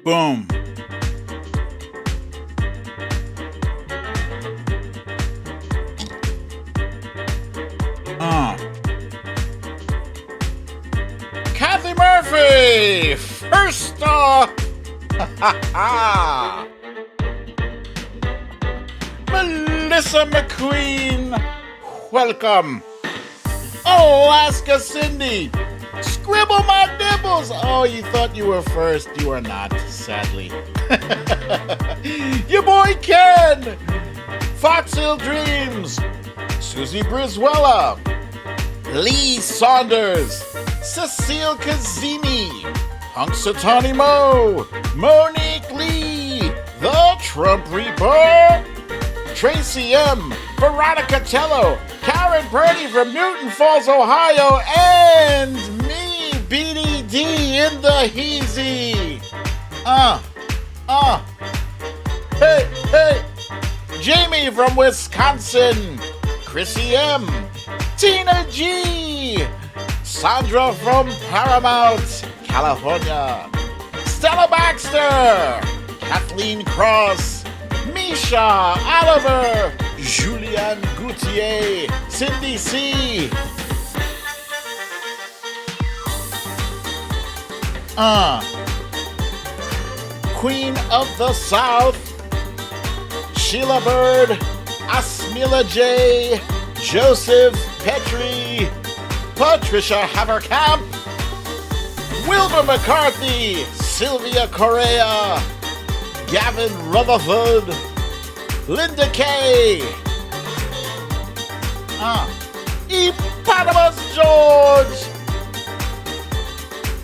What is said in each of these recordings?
Boom. Uh. Kathy Murphy, first star. Melissa McQueen, welcome. Alaska Cindy, scribble my nibbles. Oh, you thought you were first. You are not, sadly. Your boy Ken, Fox Hill Dreams, Susie Brizuela, Lee Saunders, Cecile Kazemi, Punxsutawney Mo, Monique Lee, The Trump Reaper, Tracy M, Veronica Tello, Karen Purdy from Newton Falls, Ohio, and me, BDD in the Heezy. Hey, Jamie from Wisconsin, Chrissy M, Tina G, Sandra from Paramount, California, Stella Baxter, Kathleen Cross, Misha Oliver, Julianne Gauthier, Cindy C. Queen of the South, Sheila Bird, Asmila J, Joseph Petrie, Patricia Haverkamp, Wilbur McCarthy, Sylvia Correa, Gavin Rutherford, Linda Kay, Eponymous George,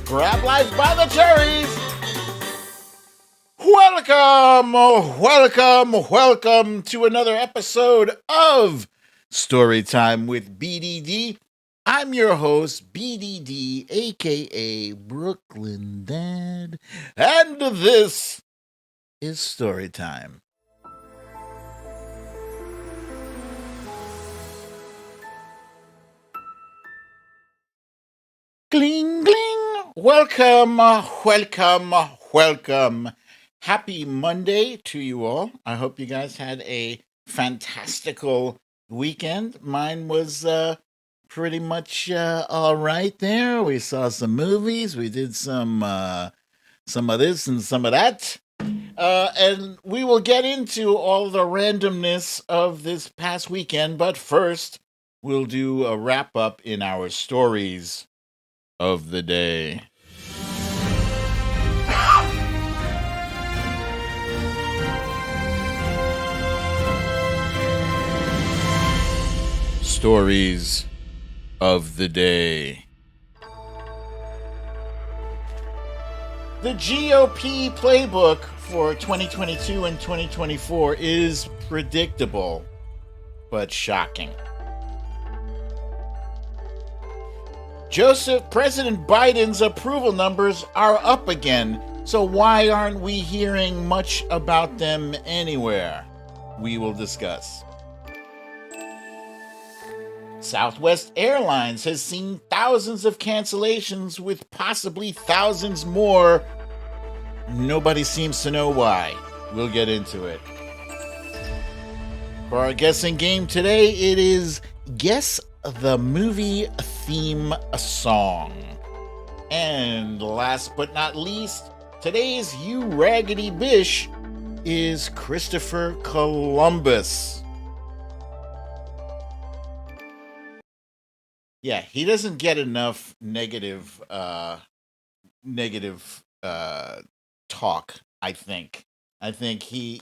Grab Life by the Cherries. Welcome to another episode of Storytime with BDD. I'm your host, BDD, aka BrooklynDad, and this is Storytime. Gling, gling. Welcome. Happy Monday to you all. I hope you guys had a fantastical weekend. Mine was pretty much all right there. We saw some movies. We did some of this and some of that. And we will get into all the randomness of this past weekend. But first, we'll do a wrap up in our stories of the day. Stories of the day. The GOP Playbook for 2022 and 2024 is predictable, but shocking. President Biden's approval numbers are up again, so why aren't we hearing much about them anywhere? We will discuss. Southwest Airlines has seen thousands of cancellations with possibly thousands more. Nobody seems to know why. We'll get into it. For our guessing game today, it is Guess the Movie Theme Song. And last but not least, today's You Raggedy Bish is Christopher Columbus. Yeah, he doesn't get enough negative talk, I think. I think he,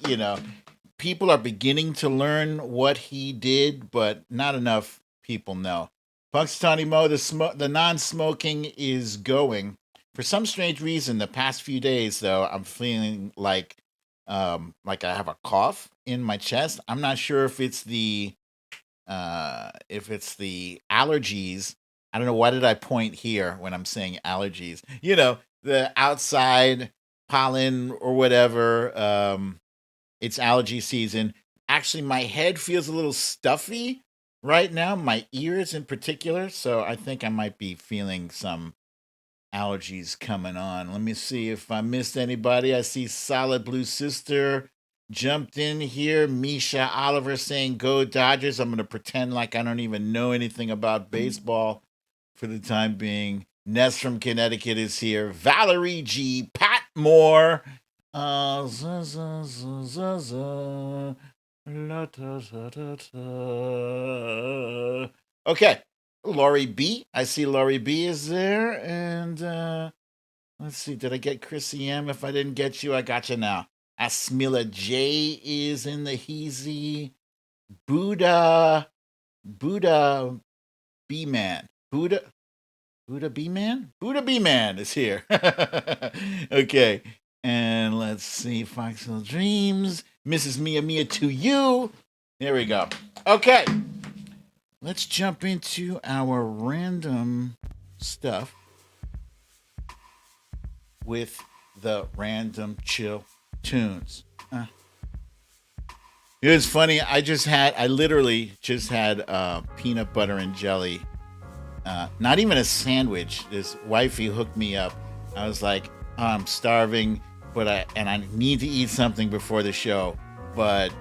people are beginning to learn what he did, but not enough people know. Punxsutawney Mo, the non-smoking is going. For some strange reason, the past few days, though, I'm feeling like I have a cough in my chest. I'm not sure if it's the allergies. I don't know, why did I point here when I'm saying allergies? The outside pollen or whatever. It's allergy season. Actually, my head feels a little stuffy right now, my ears in particular. So I think I might be feeling some allergies coming on. Let me see if I missed anybody. I see Solid Blue Sister jumped in here. Misha Oliver saying go Dodgers. I'm going to pretend like I don't even know anything about baseball for the time being. Ness from Connecticut is here. Valerie G. Pat Moore. Okay. Laurie B. I see Laurie B is there. And let's see. Did I get Chrissy M? If I didn't get you, I got you now. Asmila J is in the Heezy. Buddha B-Man. Buddha B-Man? Buddha B-Man is here. Okay. And let's see. Foxhill Dreams. Mrs. Mia Mia to you. There we go. Okay. Let's jump into our random stuff with the random chill tunes. It was funny. I literally just had peanut butter and jelly. Not even a sandwich. This wifey hooked me up. I was like, oh, I'm starving, and I need to eat something before the show, but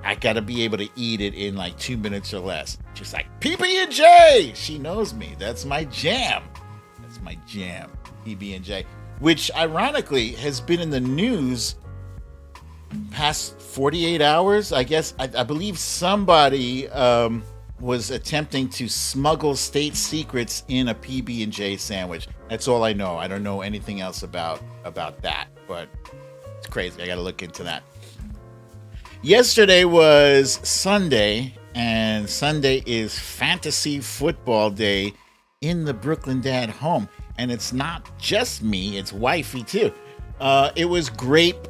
I got to be able to eat it in like 2 minutes or less. She's like, PB&J! She knows me. That's my jam. PB&J. Which, ironically, has been in the news past 48 hours. I guess, I believe somebody was attempting to smuggle state secrets in a PB&J sandwich. That's all I know. I don't know anything else about that, but it's crazy. I got to look into that. Yesterday was Sunday, and Sunday is fantasy football day in the BrooklynDad home. And it's not just me, it's wifey too. It was grape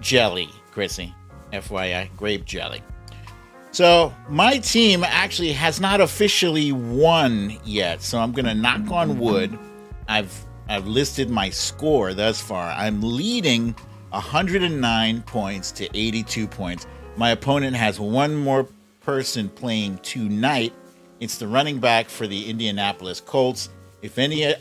jelly, Chrissy. FYI, grape jelly. So my team actually has not officially won yet, so I'm going to knock on wood. I've listed my score thus far. I'm leading 109 points to 82 points. My opponent has one more person playing tonight. It's the running back for the Indianapolis Colts. If any of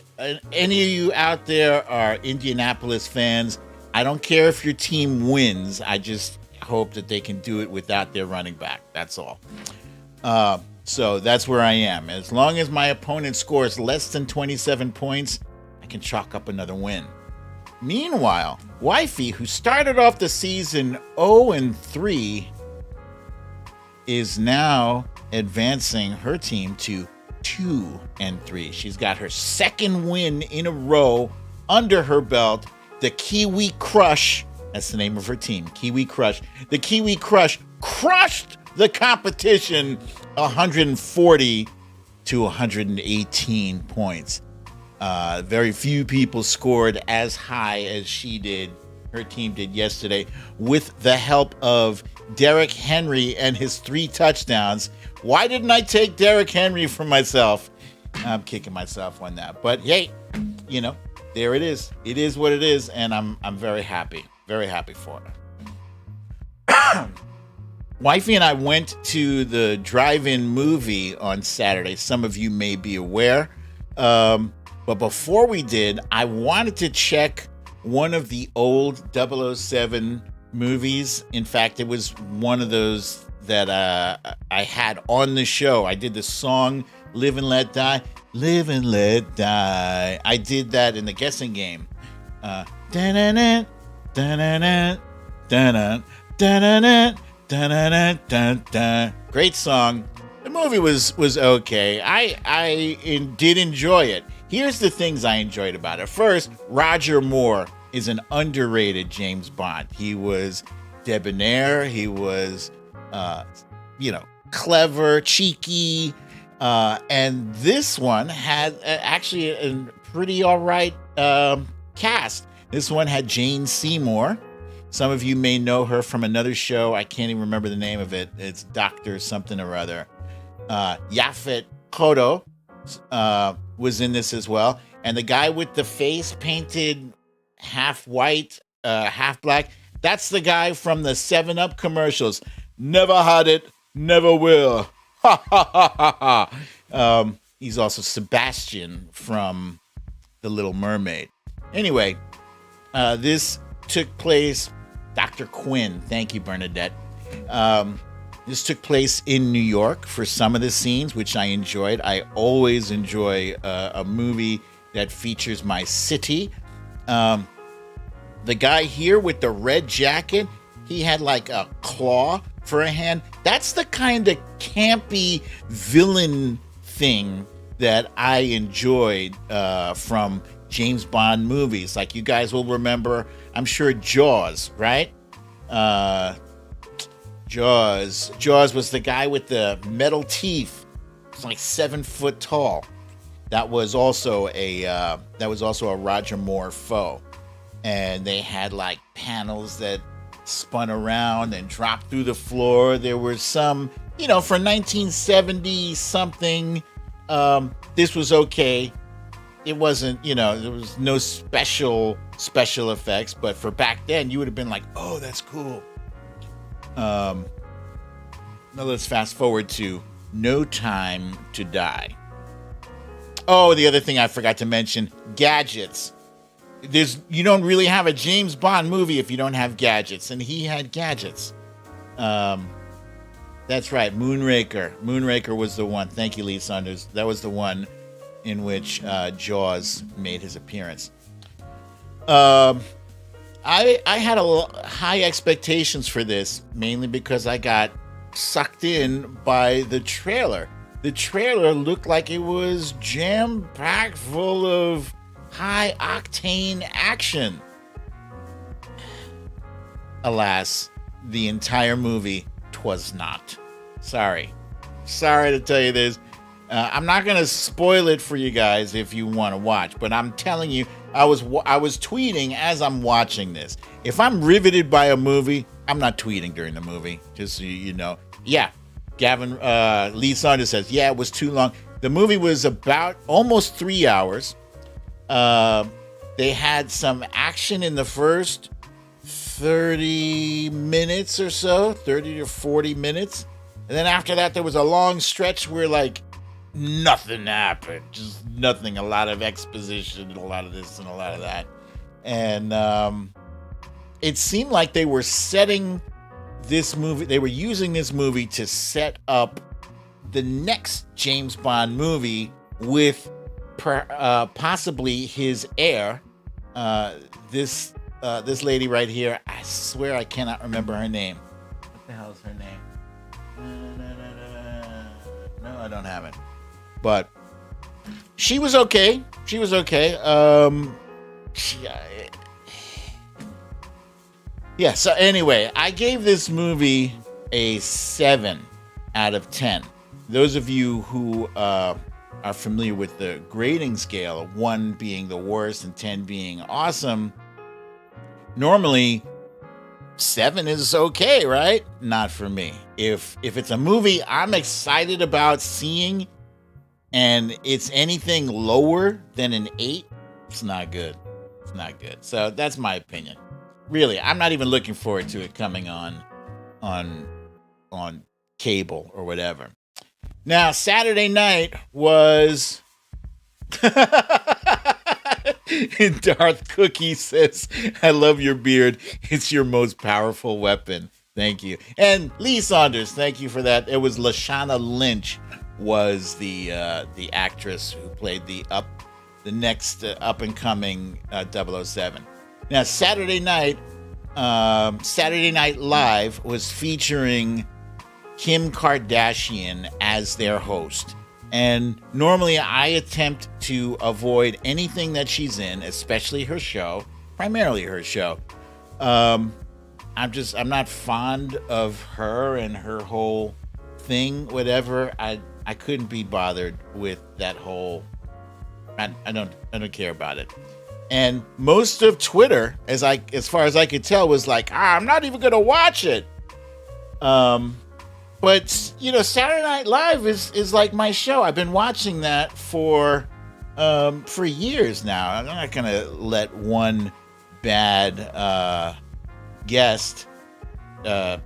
you out there are Indianapolis fans, I don't care if your team wins. I just hope that they can do it without their running back. That's all. So that's where I am. As long as my opponent scores less than 27 points, I can chalk up another win. Meanwhile, wifey, who started off the season 0-3, is now advancing her team to 2-3. She's got her second win in a row under her belt. The Kiwi Crush, that's the name of her team, Kiwi Crush. The Kiwi Crush crushed the competition 140 to 118 points. Very few people scored as high as she did, her team did yesterday, with the help of Derrick Henry and his 3 touchdowns. Why didn't I take Derrick Henry for myself? I'm kicking myself on that. But hey, there it is. It is what it is, and I'm very happy. Very happy for her. Wifey and I went to the drive-in movie on Saturday. Some of you may be aware. But before we did, I wanted to check one of the old 007 movies. In fact, it was one of those that I had on the show. I did the song Live and Let Die. Live and Let Die. I did that in the guessing game. Great song. The movie was okay. I did enjoy it. Here's the things I enjoyed about it. First, Roger Moore is an underrated James Bond. He was debonair. He was, clever, cheeky. And this one had actually a pretty all right cast. This one had Jane Seymour. Some of you may know her from another show. I can't even remember the name of it. It's Dr. something or other. Yaphet Kotto was in this as well. And the guy with the face painted half white, half black, that's the guy from the 7-Up commercials. Never had it, never will. Ha ha ha ha ha. He's also Sebastian from The Little Mermaid. Anyway, this took place, Dr. Quinn, thank you, Bernadette. This took place in New York for some of the scenes, which I enjoyed. I always enjoy a movie that features my city. The guy here with the red jacket, he had like a claw for a hand. That's the kind of campy villain thing that I enjoyed from James Bond movies. Like you guys will remember, I'm sure, Jaws, right? Jaws was the guy with the metal teeth. It's like 7 foot tall. That was also a Roger Moore foe. And they had like panels that spun around and dropped through the floor. There were some, for 1970 something, this was okay. It wasn't, there was no special effects, but for back then, you would have been like, oh, that's cool. Now let's fast forward to No Time to Die. Oh, the other thing I forgot to mention, gadgets. You don't really have a James Bond movie if you don't have gadgets, and he had gadgets. That's right, Moonraker. Moonraker was the one. Thank you, Lee Saunders. That was the one in which Jaws made his appearance. I had high expectations for this, mainly because I got sucked in by the trailer. The trailer looked like it was jam-packed full of high-octane action. Alas, the entire movie twas not. Sorry to tell you this. I'm not going to spoil it for you guys if you want to watch, but I'm telling you, I was tweeting as I'm watching this. If I'm riveted by a movie, I'm not tweeting during the movie, just so you know. Yeah, Gavin, Lee Saunders says, yeah, it was too long. The movie was about almost 3 hours. They had some action in the first 30 minutes or so, 30 to 40 minutes. And then after that, there was a long stretch where like nothing happened, just nothing, a lot of exposition and a lot of this and a lot of that. And it seemed like they were using this movie to set up the next James Bond movie with possibly his heir. This lady right here, I swear I cannot remember her name. What the hell is her name? No, I don't have it. But she was okay. Yeah, so anyway, I gave this movie a 7 out of 10. Those of you who are familiar with the grading scale, 1 being the worst and 10 being awesome, normally 7 is okay, right? Not for me. If it's a movie I'm excited about seeing and it's anything lower than an 8, it's not good. It's not good. So that's my opinion. Really, I'm not even looking forward to it coming on cable or whatever. Now, Saturday night was Darth Cookie says, I love your beard. It's your most powerful weapon. Thank you. And Lee Saunders, thank you for that. It was Lashana Lynch was the actress who played the next up and coming 007. Now, Saturday Night Live was featuring Kim Kardashian as their host. And normally I attempt to avoid anything that she's in, especially her show, primarily her show. I'm not fond of her and her whole thing, whatever. I couldn't be bothered with that whole, I don't care about it. And most of Twitter, as far as I could tell, was like, I'm not even going to watch it. But, Saturday Night Live is like my show. I've been watching that for years now. I'm not going to let one bad guest, turn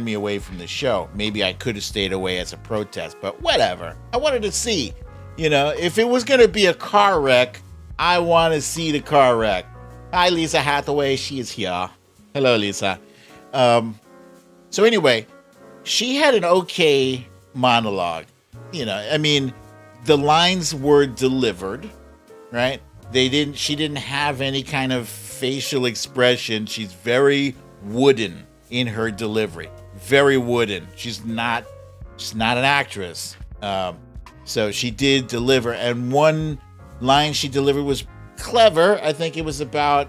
me away from the show. Maybe I could have stayed away as a protest, but whatever. I wanted to see. If it was going to be a car wreck, I want to see the car wreck. Hi, Lisa Hathaway. She is here. Hello, Lisa. So anyway, she had an okay monologue. The lines were delivered, right? She didn't have any kind of facial expression. She's very wooden in her delivery. Very wooden. She's not an actress. So she did deliver, and one line she delivered was clever. I think it was about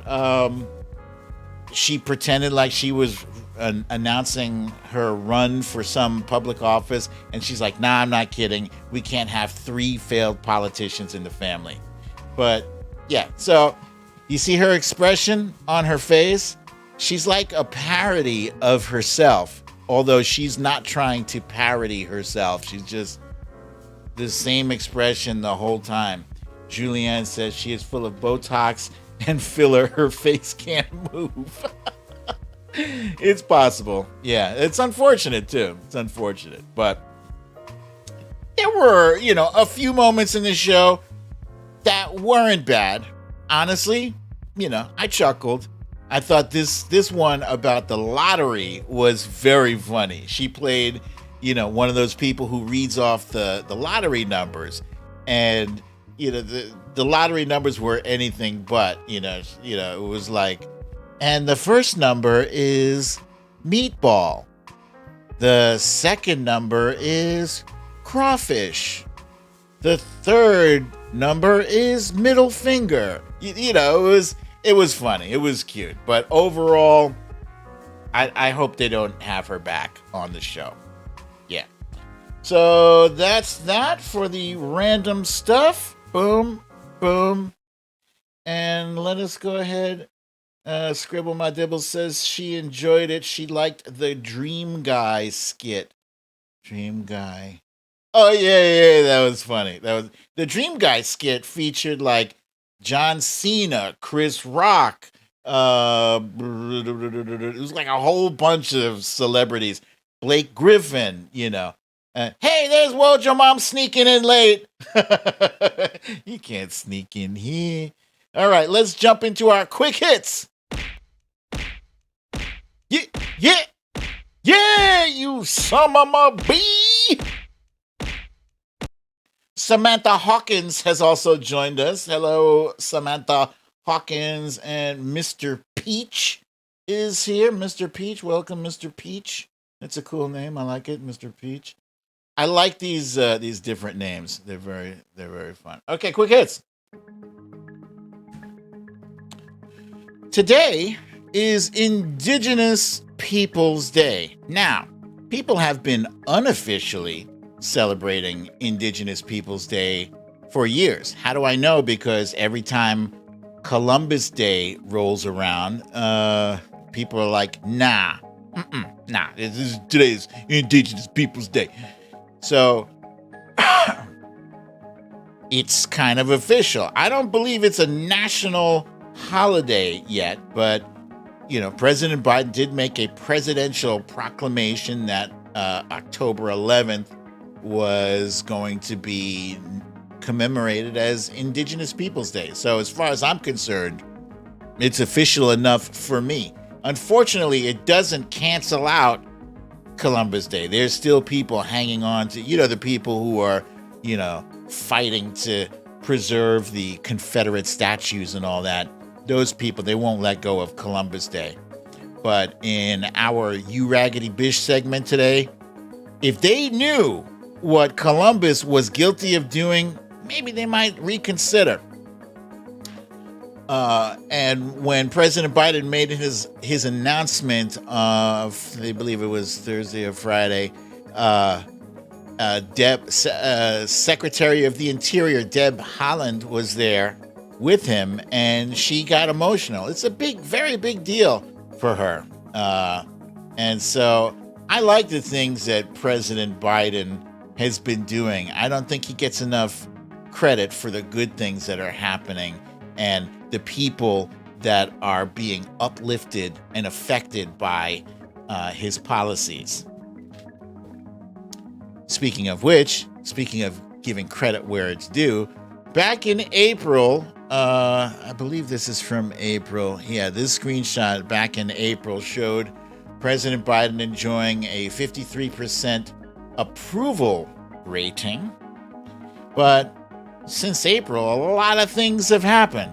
she pretended like she was announcing her run for some public office, and she's like, "Nah, I'm not kidding. We can't have 3 failed politicians in the family." But yeah, so you see her expression on her face. She's like a parody of herself, although she's not trying to parody herself. She's just the same expression the whole time. Julianne says she is full of Botox and filler. Her face can't move. It's possible. Yeah, it's unfortunate too. It's unfortunate. But there were, a few moments in the show that weren't bad. Honestly, I chuckled. I thought this one about the lottery was very funny. She played, one of those people who reads off the lottery numbers. And, the lottery numbers were anything but, it was like, and the first number is meatball. The second number is crawfish. The third number is middle finger. It was funny. It was cute. But overall, I hope they don't have her back on the show. Yeah. So that's that for the random stuff. Boom, boom. And let us go ahead. Scribble My Dibble says she enjoyed it. She liked the Dream Guy skit. Dream Guy. Oh, yeah, that was funny. That was the Dream Guy skit featured like John Cena, Chris Rock. It was like a whole bunch of celebrities. Blake Griffin, hey, there's Wojo Mom sneaking in late. You can't sneak in here. All right, let's jump into our quick hits. Yeah, you son of a bee. Samantha Hawkins has also joined us. Hello, Samantha Hawkins, and Mr. Peach is here. Mr. Peach, welcome, Mr. Peach. That's a cool name. I like it, Mr. Peach. I like these different names. They're very fun. Okay, quick hits. Today is Indigenous Peoples Day. Now, people have been unofficially celebrating Indigenous Peoples Day for years. How do I know? Because every time Columbus Day rolls around, people are like, nah, today's Indigenous Peoples Day. So it's kind of official. I don't believe it's a national holiday yet, but President Biden did make a presidential proclamation that October 11th was going to be commemorated as Indigenous Peoples Day. So as far as I'm concerned, it's official enough for me. Unfortunately, it doesn't cancel out Columbus Day. There's still people hanging on to, the people who are, fighting to preserve the Confederate statues and all that. Those people, they won't let go of Columbus Day. But in our You Raggedy Bish segment today, if they knew what Columbus was guilty of doing, maybe they might reconsider. And when President Biden made his announcement of, I believe it was Thursday or Friday, Secretary of the Interior Deb Haaland was there with him, and she got emotional. It's a very big deal for her. And so I like the things that President Biden has been doing. I don't think he gets enough credit for the good things that are happening and the people that are being uplifted and affected by his policies. Speaking of giving credit where it's due. Back in April, I believe this is from April. Yeah, this screenshot back in April showed President Biden enjoying a 53% approval rating. But since April, a lot of things have happened.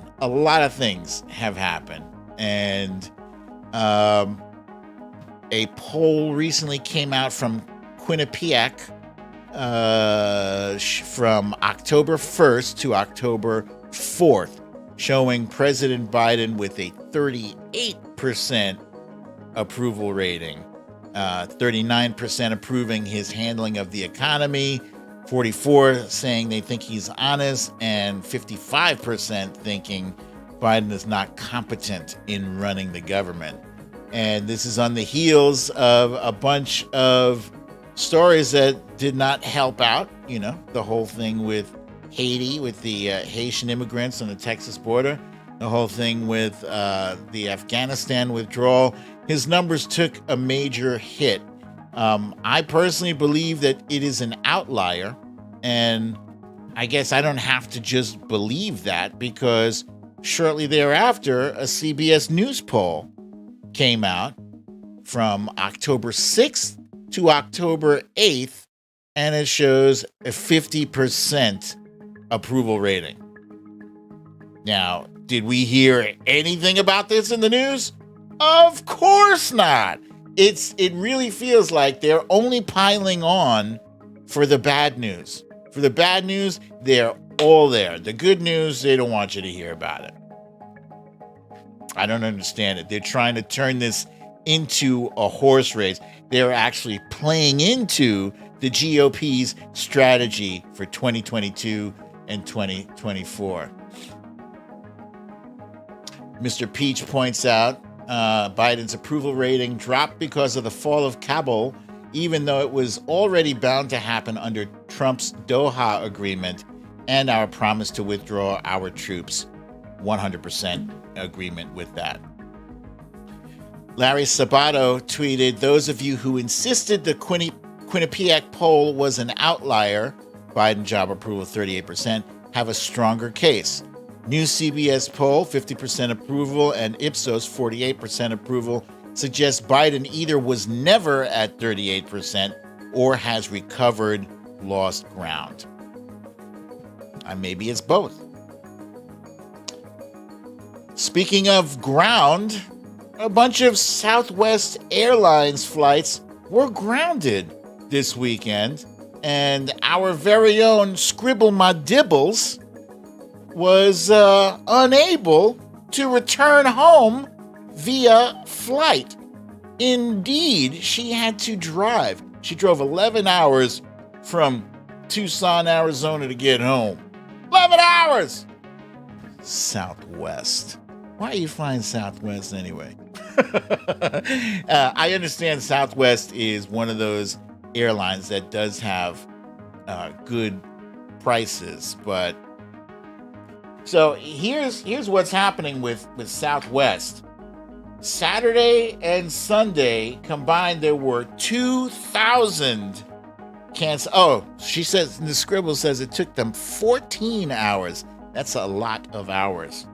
And a poll recently came out from Quinnipiac from October 1st to October 4th, showing President Biden with a 38% approval rating, 39% approving his handling of the economy, 44% saying they think he's honest, and 55% thinking Biden is not competent in running the government. And this is on the heels of a bunch of stories that did not help out. The whole thing with Haiti, with the Haitian immigrants on the Texas border, the whole thing with the Afghanistan withdrawal. His numbers took a major hit. I personally believe that it is an outlier, and I guess I don't have to just believe that, because shortly thereafter, a CBS News poll came out from October 6th to October 8th, and it shows a 50% approval rating. Now, did we hear anything about this in the news? Of course not. It really feels like they're only piling on for the bad news. For the bad news, they're all there. The good news, they don't want you to hear about it. I don't understand it. They're trying to turn this into a horse race. They're actually playing into the GOP's strategy for 2022 and 2024. Mr. Peach points out Biden's approval rating dropped because of the fall of Kabul, even though it was already bound to happen under Trump's Doha agreement and our promise to withdraw our troops. 100% agreement with that. Larry Sabato tweeted, "Those of you who insisted the Quinnipiac poll was an outlier, Biden job approval 38%, have a stronger case. New CBS poll, 50% approval, and Ipsos, 48% approval, suggests Biden either was never at 38% or has recovered lost ground." Maybe it's both. Speaking of ground, a bunch of Southwest Airlines flights were grounded this weekend, and our very own Scribble My Dibbles was unable to return home via flight. Indeed, she had to drive. She drove 11 hours from Tucson, Arizona to get home. 11 hours! Southwest. Why are you flying Southwest anyway? I understand Southwest is one of those airlines that does have good prices, but so here's what's happening with Southwest. Saturday and Sunday combined, there were 2,000 cancel. Oh, she says, the Scribble says it took them 14 hours. That's a lot of hours.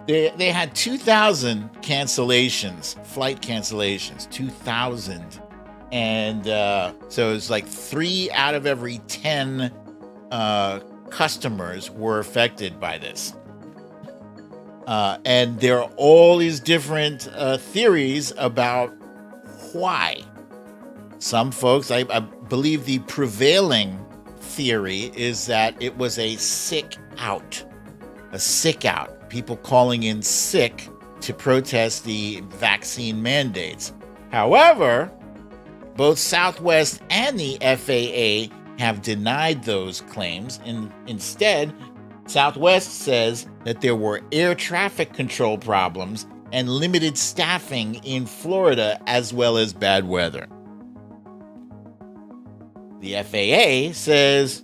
They had 2,000 cancellations, flight cancellations, 2,000. And so it's like 3 out of every 10 customers were affected by this. And there are all these different theories about why. Some folks, I believe the prevailing theory is that it was a sick out. People calling in sick to protest the vaccine mandates. However, both Southwest and the FAA have denied those claims. And instead, Southwest says that there were air traffic control problems and limited staffing in Florida, as well as bad weather. The FAA says,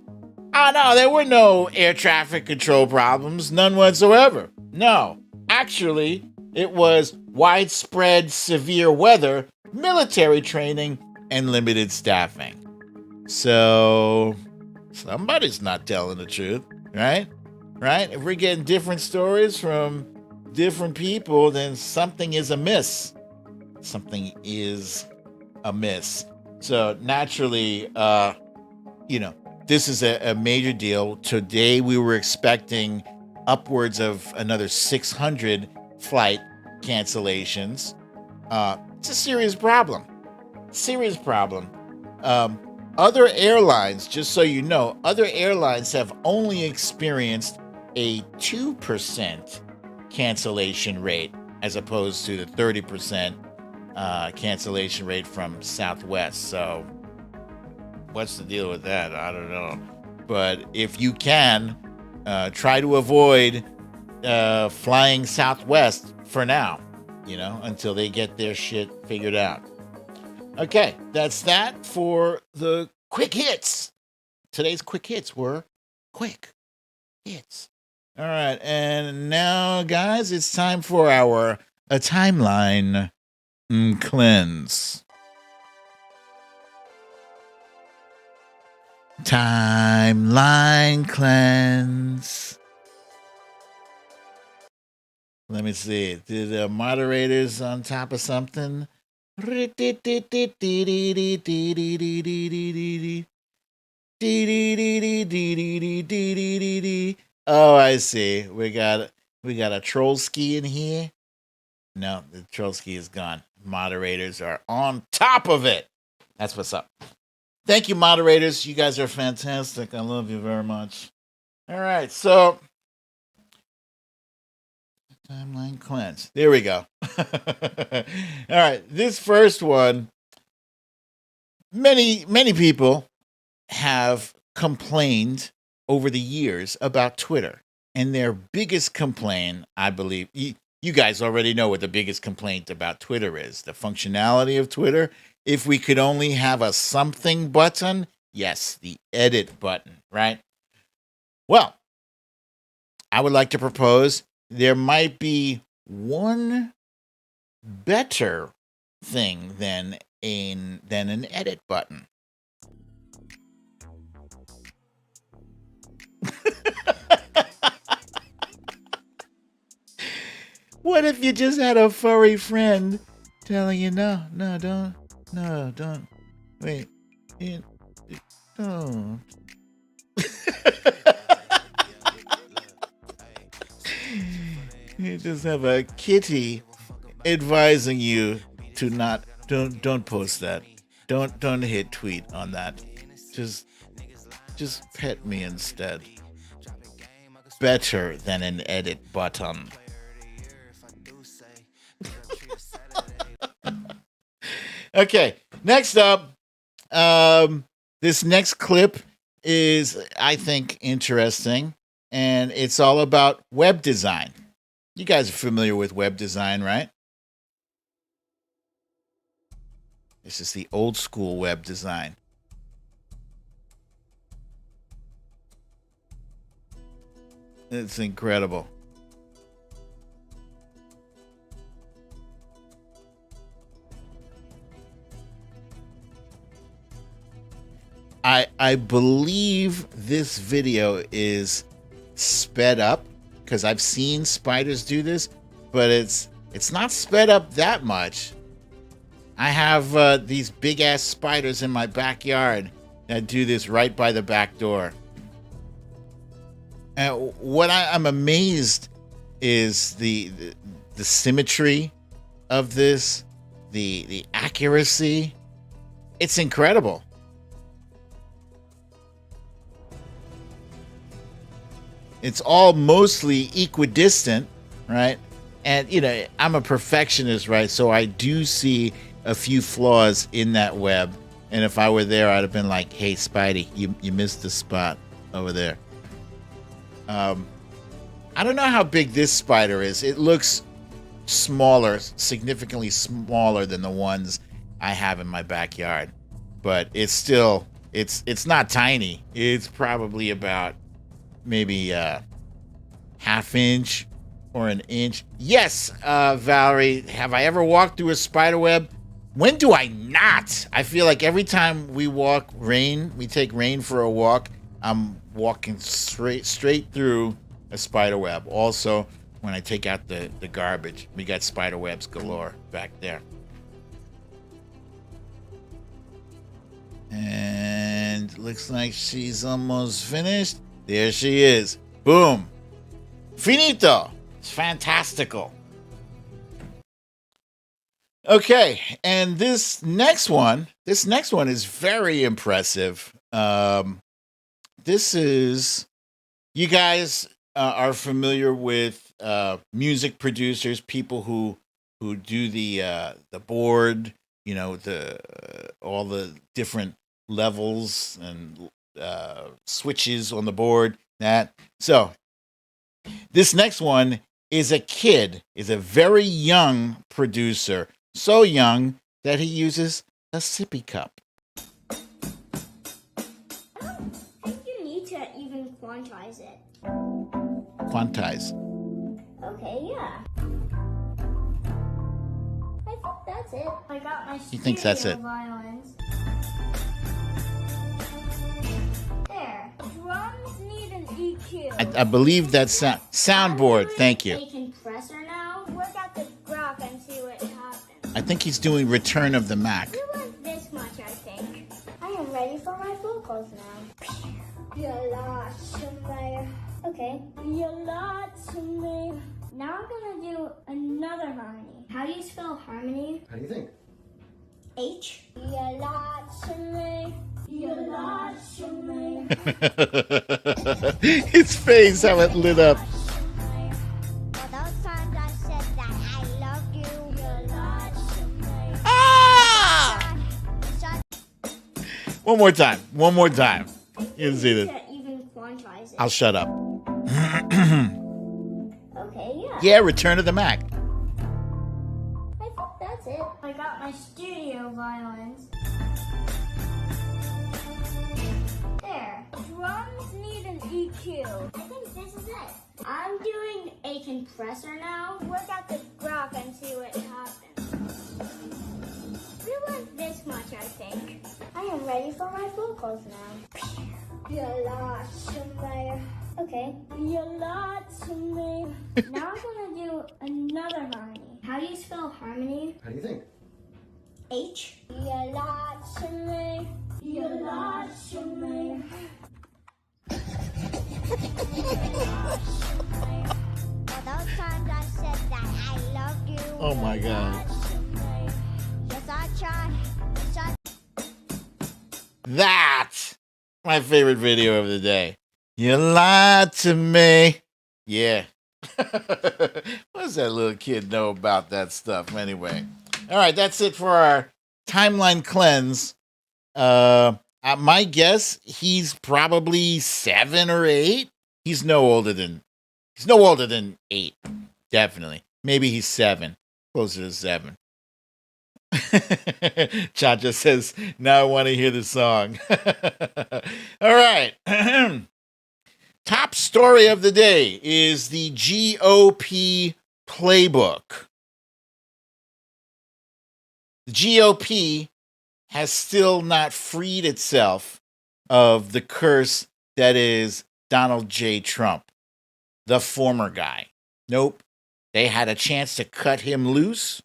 oh no, there were no air traffic control problems, none whatsoever. No, actually, it was widespread severe weather, military training, and limited staffing. So somebody's not telling the truth, right? Right? If we're getting different stories from different people, then something is amiss. Something is amiss. So naturally, this is a major deal. Today we were expecting upwards of another 600 flight cancellations. It's a serious problem. Serious problem. Other airlines, just so you know, other airlines have only experienced a 2% cancellation rate as opposed to the 30% cancellation rate from Southwest. So what's the deal with that? I don't know. But if you can, try to avoid flying Southwest for now, until they get their shit figured out. Okay, that's that for the quick hits. Today's quick hits were quick hits. All right, and now, guys, it's time for our timeline cleanse. Timeline cleanse. Let me see. Did moderators on top of something? Oh, I see. We got a Trollski in here. No, the Trollski is gone. Moderators are on top of it. That's what's up. Thank you, moderators. You guys are fantastic. I love you very much. All right, so timeline cleanse. There we go. All right, this first one, many people have complained over the years about Twitter. And their biggest complaint, I believe, you guys already know what the biggest complaint about Twitter is. The functionality of Twitter. If we could only have a something button, yes, the edit button, right? Well, I would like to propose there might be one better thing than an edit button. What if you just had a furry friend telling you, no, don't, wait, don't. You just have a kitty advising you to don't post that. Don't hit tweet on that. Just pet me instead. Better than an edit button. Okay, next up, this next clip is, I think, interesting, and it's all about web design. You guys are familiar with web design, right? This is the old school web design. It's incredible. I believe this video is sped up because I've seen spiders do this, but it's not sped up that much. I have these big ass spiders in my backyard that do this right by the back door. And what I'm amazed is the symmetry of this, the accuracy. It's incredible. It's all mostly equidistant, right? And, I'm a perfectionist, right? So I do see a few flaws in that web. And if I were there, I'd have been like, hey, Spidey, you missed the spot over there. I don't know how big this spider is. It looks smaller, significantly smaller than the ones I have in my backyard. But it's still, it's not tiny. It's probably about maybe half inch or an inch. Yes, Valerie, have I ever walked through a spider web? When do I not? I feel like every time we take Rain for a walk, I'm walking straight through a spider web. Also, when I take out the garbage, we got spider webs galore back there. And looks like she's almost finished. There she is. Boom. Finito. It's fantastical. Okay, and this next one is very impressive. This is, you guys are familiar with music producers, people who do the board, you know, all the different levels and switches on the board. So this next one is a very young producer, so young that he uses a sippy cup. I don't think you need to even quantize it. Quantize. Okay, yeah. I think that's it. I got my He thinks that's it. Violins. There. Drums need an EQ. I believe that's soundboard. Thank you. A compressor now. Work out the graph and see what happens. I think he's doing Return of the Mac. You want this much, I think. I am ready for my vocals now. You're lost to me. Okay. You're lost to me. Now I'm gonna do another harmony. How do you spell harmony? How do you think? H. You're lost to me. You're lost to me. His face, how it lit up. For those times I said that I love you. You're lost to me. Ah! One more time. You can see this. Even quantize it. I'll shut up. Okay, yeah. Yeah, Return of the Mac. I think that's it. I got my studio violins. There. Drums need an EQ. I think this is it. I'm doing a compressor now. Work out the graph and see what happens. You want this much, I think. I am ready for my vocals now. You're lost to me. Okay. You're lost to me. Now I'm gonna do another harmony. How do you spell harmony? How do you think? H. You're lost to me. You're lost to me. For those times I said that I love you. Oh my God. Yes, I tried. That's my favorite video of the day. You lied to me. Yeah. What does that little kid know about that stuff anyway? All right, that's it for our timeline cleanse. At my guess, he's probably 7 or 8. He's no older than 8, definitely. Maybe he's 7, closer to 7. Chacha says, now I want to hear the song. All right. Top story of the day is the GOP Playbook. The GOP has still not freed itself of the curse that is Donald J. Trump, the former guy. Nope. They had a chance to cut him loose.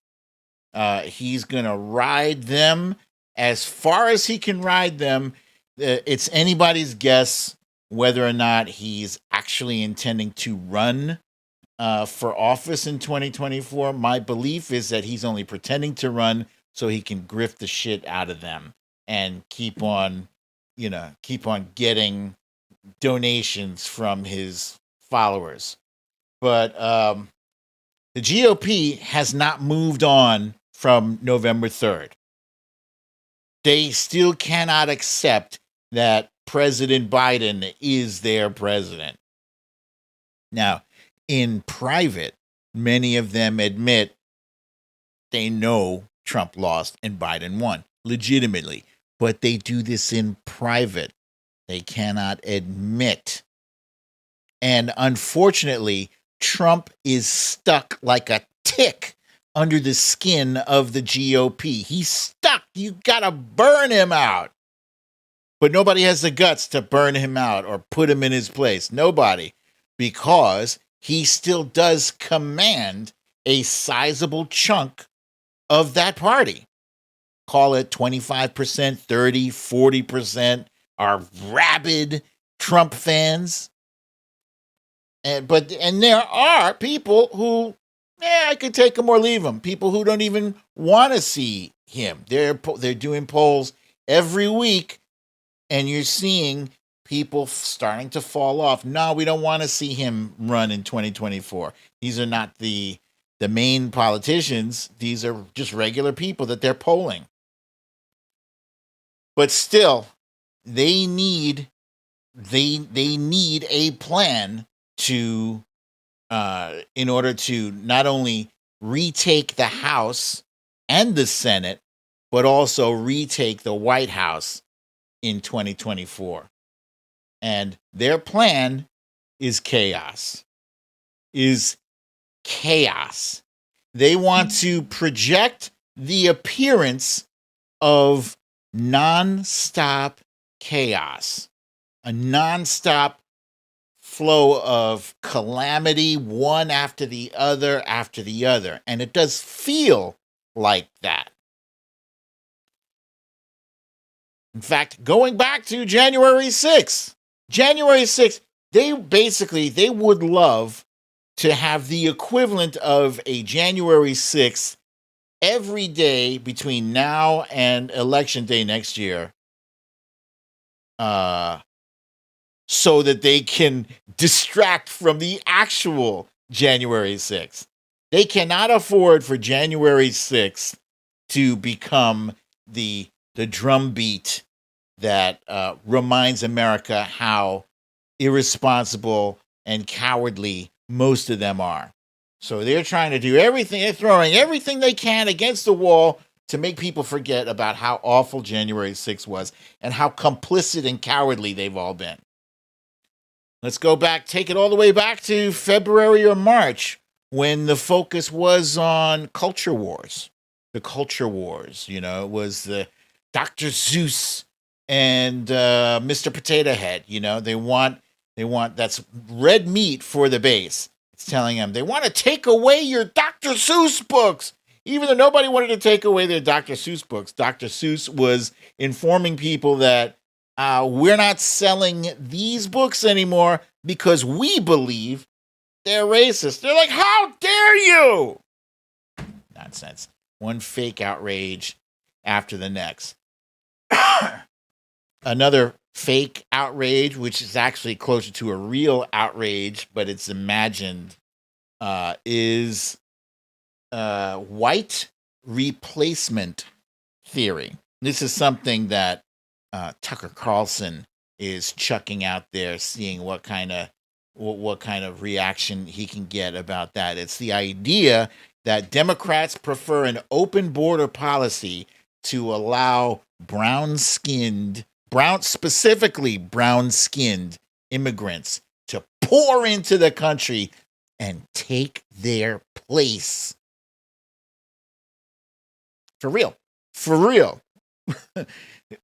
He's going to ride them as far as he can ride them. It's anybody's guess whether or not he's actually intending to run for office in 2024. My belief is that he's only pretending to run so he can grift the shit out of them and keep on getting donations from his followers. But the GOP has not moved on from November 3rd. They still cannot accept that President Biden is their president. Now, in private, many of them admit they know Trump lost and Biden won, legitimately. But they do this in private. They cannot admit. And unfortunately, Trump is stuck like a tick under the skin of the GOP. He's stuck. You gotta burn him out. But nobody has the guts to burn him out or put him in his place. Nobody. Because he still does command a sizable chunk of that party. Call it 25%, 30, 40% are rabid Trump fans. And there are people who, I could take him or leave him. People who don't even want to see him. They're doing polls every week, and you're seeing people starting to fall off. No, we don't want to see him run in 2024. These are not the main politicians. These are just regular people that they're polling. But still, they need a plan to in order to not only retake the House and the Senate, but also retake the White House in 2024. And their plan is chaos. They want to project the appearance of nonstop chaos, a nonstop flow of calamity, one after the other. And it does feel like that. In fact, going back to January 6th, they would love to have the equivalent of a January 6th every day between now and Election Day next year, so that they can distract from the actual January 6th. They cannot afford for January 6th to become the drumbeat that reminds America how irresponsible and cowardly most of them are. So they're trying to do everything. They're throwing everything they can against the wall to make people forget about how awful January 6th was and how complicit and cowardly they've all been. Let's go back, take it all the way back to February or March, when the focus was on culture wars. The culture wars, it was the Dr. Seuss and Mr. Potato Head. They want that's red meat for the base. It's telling them they want to take away your Dr. Seuss books. Even though nobody wanted to take away their Dr. Seuss books, Dr. Seuss was informing people that we're not selling these books anymore because we believe they're racist. They're like, how dare you? Nonsense. One fake outrage after the next. Another fake outrage, which is actually closer to a real outrage, but it's imagined, is white replacement theory. This is something that Tucker Carlson is chucking out there, seeing what kind of reaction he can get about that. It's the idea that Democrats prefer an open border policy to allow specifically brown-skinned immigrants to pour into the country and take their place. For real.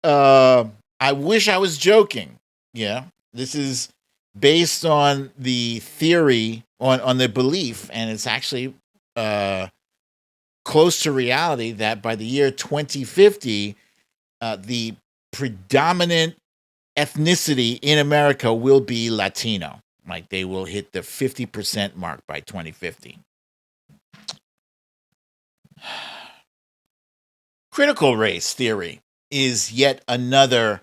I wish I was joking. Yeah, this is based on the theory, on the belief, and it's actually close to reality that by the year 2050, the predominant ethnicity in America will be Latino. Like, they will hit the 50% mark by 2050. Critical race theory is yet another,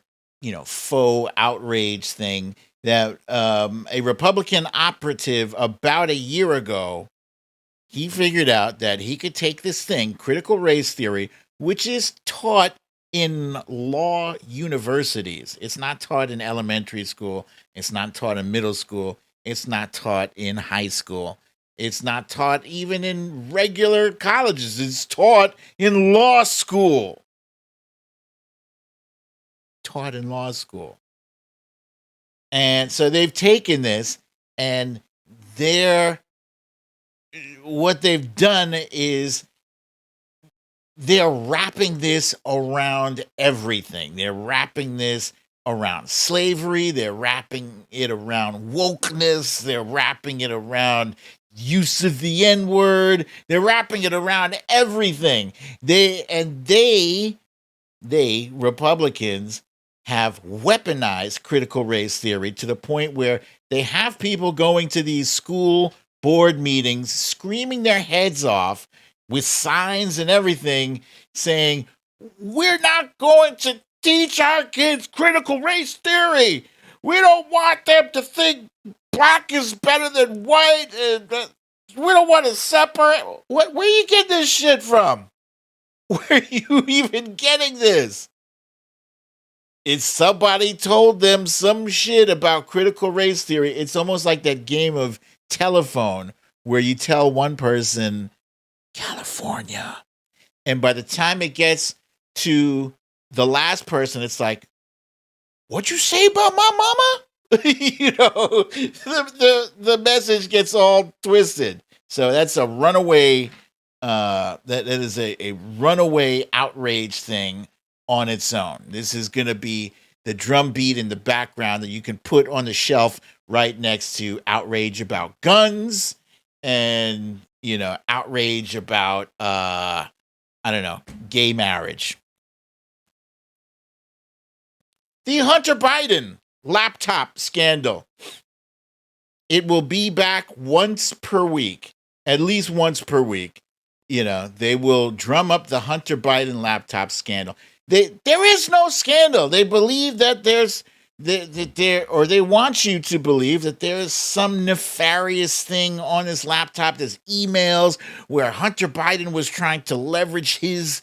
faux outrage thing that a Republican operative about a year ago, he figured out that he could take this thing, critical race theory, which is taught in law universities. It's not taught in elementary school. It's not taught in middle school. It's not taught in high school. It's not taught even in regular colleges. It's taught in law school. And so they've taken this, and what they've done is they're wrapping this around everything. They're wrapping this around slavery. They're wrapping it around wokeness. They're wrapping it around use of the N word. They're wrapping it around everything. They Republicans have weaponized critical race theory to the point where they have people going to these school board meetings screaming their heads off with signs and everything saying, we're not going to teach our kids critical race theory. We don't want them to think black is better than white. And we don't want to separate. Where are you getting this shit from? Where are you even getting this? It's somebody told them some shit about critical race theory. It's almost like that game of telephone where you tell one person, California. And by the time it gets to the last person, it's like, what'd you say about my mama? The message gets all twisted. So that's a runaway, that is a runaway outrage thing on its own. This is going to be the drum beat in the background that you can put on the shelf right next to outrage about guns and, outrage about, gay marriage. The Hunter Biden laptop scandal. It will be back once per week, at least once per week. They will drum up the Hunter Biden laptop scandal. There is no scandal. They believe that they want you to believe that there is some nefarious thing on his laptop. There's emails where Hunter Biden was trying to leverage his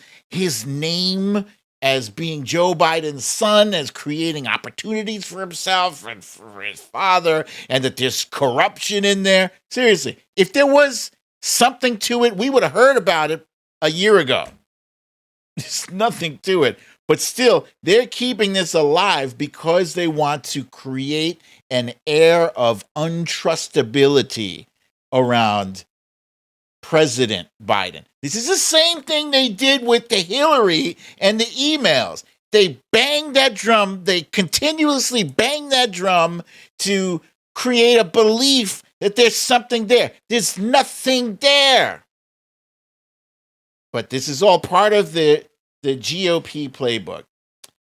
name as being Joe Biden's son, as creating opportunities for himself and for his father, and that there's corruption in there. Seriously, if there was something to it, we would have heard about it a year ago. There's nothing to it. But still, they're keeping this alive because they want to create an air of untrustability around President Biden. This is the same thing they did with the Hillary and the emails. They bang that drum. They continuously bang that drum to create a belief that there's something there. There's nothing there. But this is all part of the GOP playbook.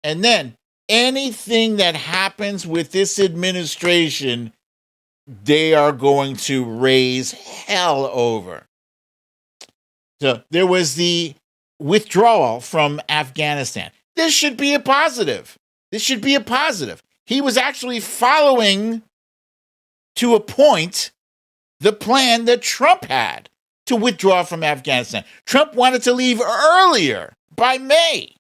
And then anything that happens with this administration, they are going to raise hell over. So there was the withdrawal from Afghanistan. This should be a positive. He was actually following, to a point, the plan that Trump had to withdraw from Afghanistan. Trump wanted to leave earlier, by May.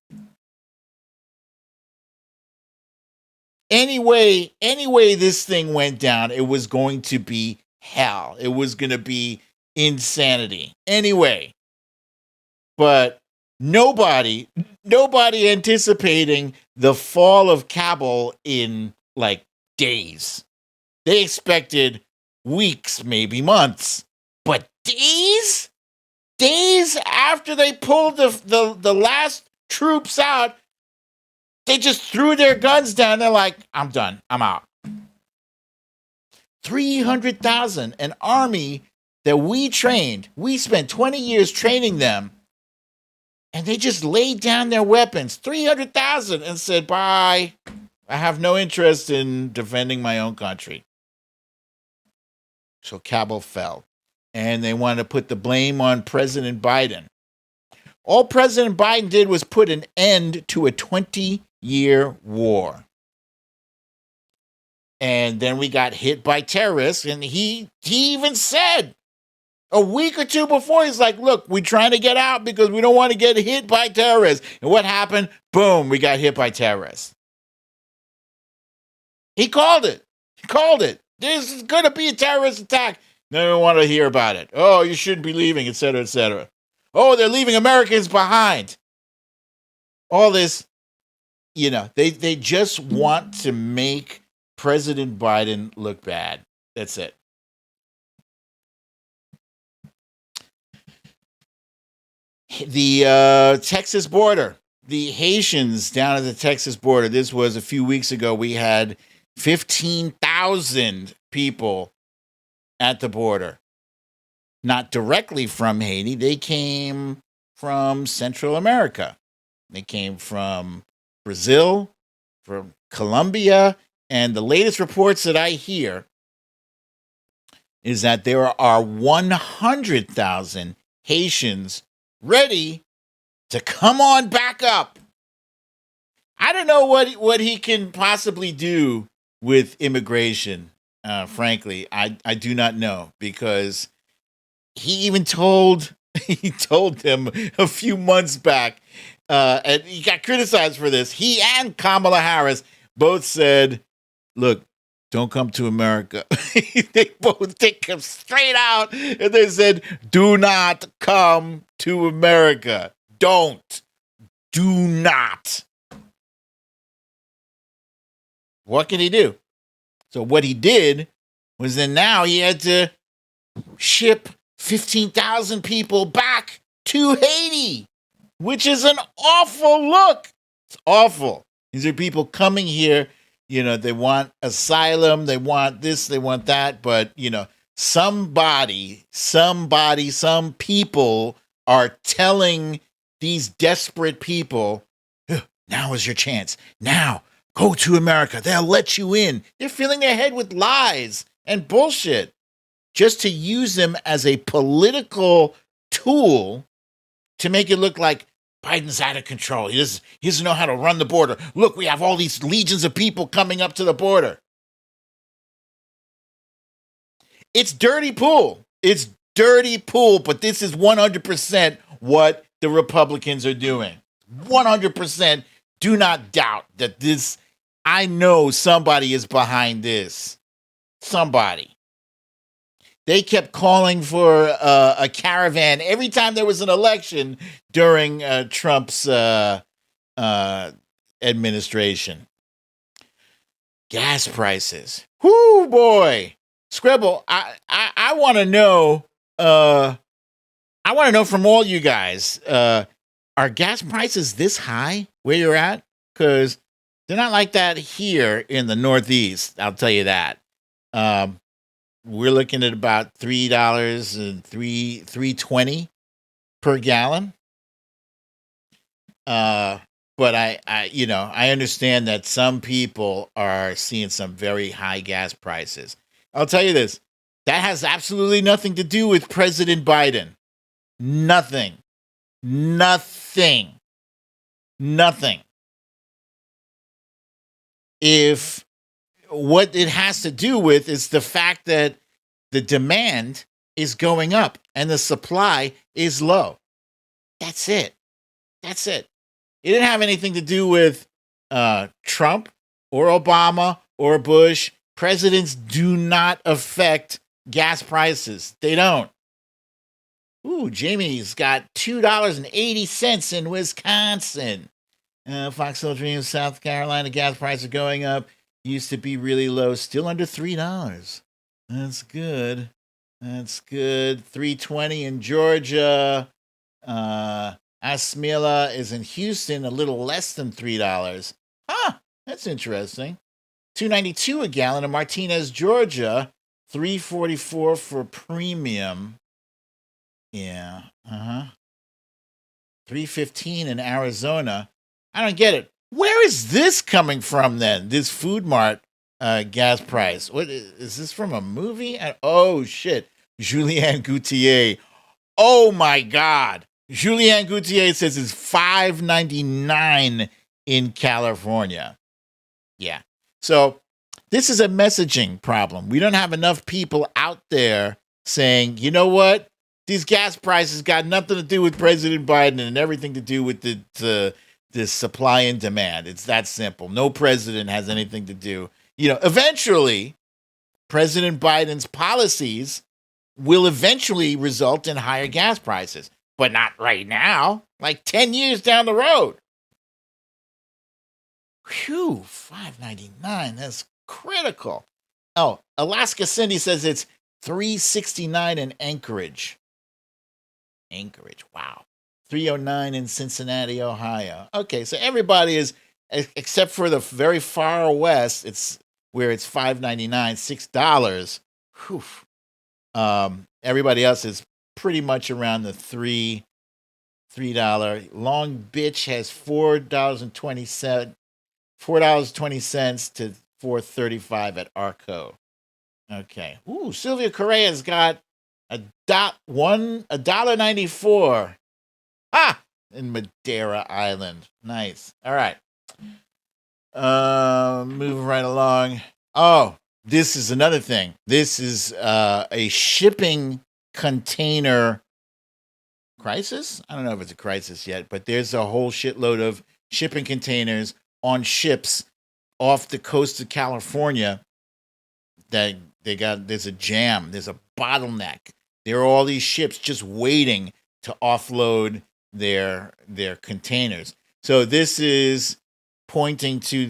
Anyway, this thing went down, it was going to be hell. It was going to be insanity. Anyway, but nobody anticipating the fall of Kabul in like days. They expected weeks, maybe months, but days? Days after they pulled the last troops out, they just threw their guns down. They're like, I'm done. I'm out. 300,000, an army that we trained. We spent 20 years training them. And they just laid down their weapons, 300,000, and said, bye. I have no interest in defending my own country. So Kabul fell. And they wanted to put the blame on President Biden. All President Biden did was put an end to a 20-year war. And then we got hit by terrorists. And he even said a week or two before, he's like, look, we're trying to get out because we don't want to get hit by terrorists. And what happened? Boom, we got hit by terrorists. He called it. This is going to be a terrorist attack. They don't want to hear about it. Oh, you shouldn't be leaving, etc., etc. Oh, they're leaving Americans behind. All this, they just want to make President Biden look bad. That's it. The Texas border, the Haitians down at the Texas border. This was a few weeks ago. We had 15,000 people at the border, not directly from Haiti. They came from Central America. They came from Brazil, from Colombia, and the latest reports that I hear is that there are 100,000 Haitians ready to come on back up. I don't know what he can possibly do with immigration. Frankly, I do not know, because he even told them a few months back, and he got criticized for this. He and Kamala Harris both said, "Look, don't come to America." They both take him straight out, and they said, "Do not come to America. Don't. Do not." What can he do? So what he did was, then now he had to ship 15,000 people back to Haiti, which is an awful look. It's awful. These are people coming here. They want asylum. They want this. They want that. But, some people are telling these desperate people, now is your chance. Now, go to America. They'll let you in. They're filling their head with lies and bullshit just to use them as a political tool to make it look like Biden's out of control. He doesn't know how to run the border. Look, we have all these legions of people coming up to the border. It's dirty pool. It's dirty pool, but this is 100% what the Republicans are doing. 100%. Do not doubt that this, I know somebody is behind this. Somebody. They kept calling for a caravan every time there was an election during Trump's administration. Gas prices. Whoo, boy. Scribble, I want to know. I want to know from all you guys. Are gas prices this high where you're at? Because they're not like that here in the Northeast. I'll tell you that. We're looking at about $3 and $3.20 per gallon. But I understand that some people are seeing some very high gas prices. I'll tell you this. That has absolutely nothing to do with President Biden. Nothing. If what it has to do with is the fact that the demand is going up and the supply is low. That's it. It didn't have anything to do with Trump or Obama or Bush. Presidents do not affect gas prices. They don't. Ooh, Jamie's got $2.80 in Wisconsin. Fox Hill Dreams, South Carolina, gas prices are going up. Used to be really low, still under $3. That's good. $3.20 in Georgia. Asmila is in Houston, a little less than $3. Huh, that's interesting. $2.92 a gallon in Martinez, Georgia. $3.44 for premium. Yeah, $3.15 in Arizona. I don't get it. Where is this coming from then? This Food Mart gas price. What is this from a movie? Oh shit. Julianne Goutier. Oh my God. Julianne Goutier says it's $5.99 in California. Yeah. So this is a messaging problem. We don't have enough people out there saying, you know what? These gas prices got nothing to do with President Biden and everything to do with the supply and demand. It's that simple. No president has anything to do. Eventually, President Biden's policies will eventually result in higher gas prices, but not right now, like 10 years down the road. Whew, $5.99. That's critical. Oh, Alaska Cindy says it's $3.69 in Anchorage. Wow. 309 in Cincinnati, Ohio. Okay, so everybody is, except for the very far west, it's where it's $5.99, $6. Whew. Everybody else is pretty much around the $3. Long Bitch has $4.20 to $4.35 at Arco. Okay. Ooh, Sylvia Correa's got $1.94. Ah, in Madeira Island. Nice. All right. Moving right along. Oh, this is another thing. This is a shipping container crisis. I don't know if it's a crisis yet, but there's a whole shitload of shipping containers on ships off the coast of California that there's a jam, there's a bottleneck. There are all these ships just waiting to offload their containers. So this is pointing to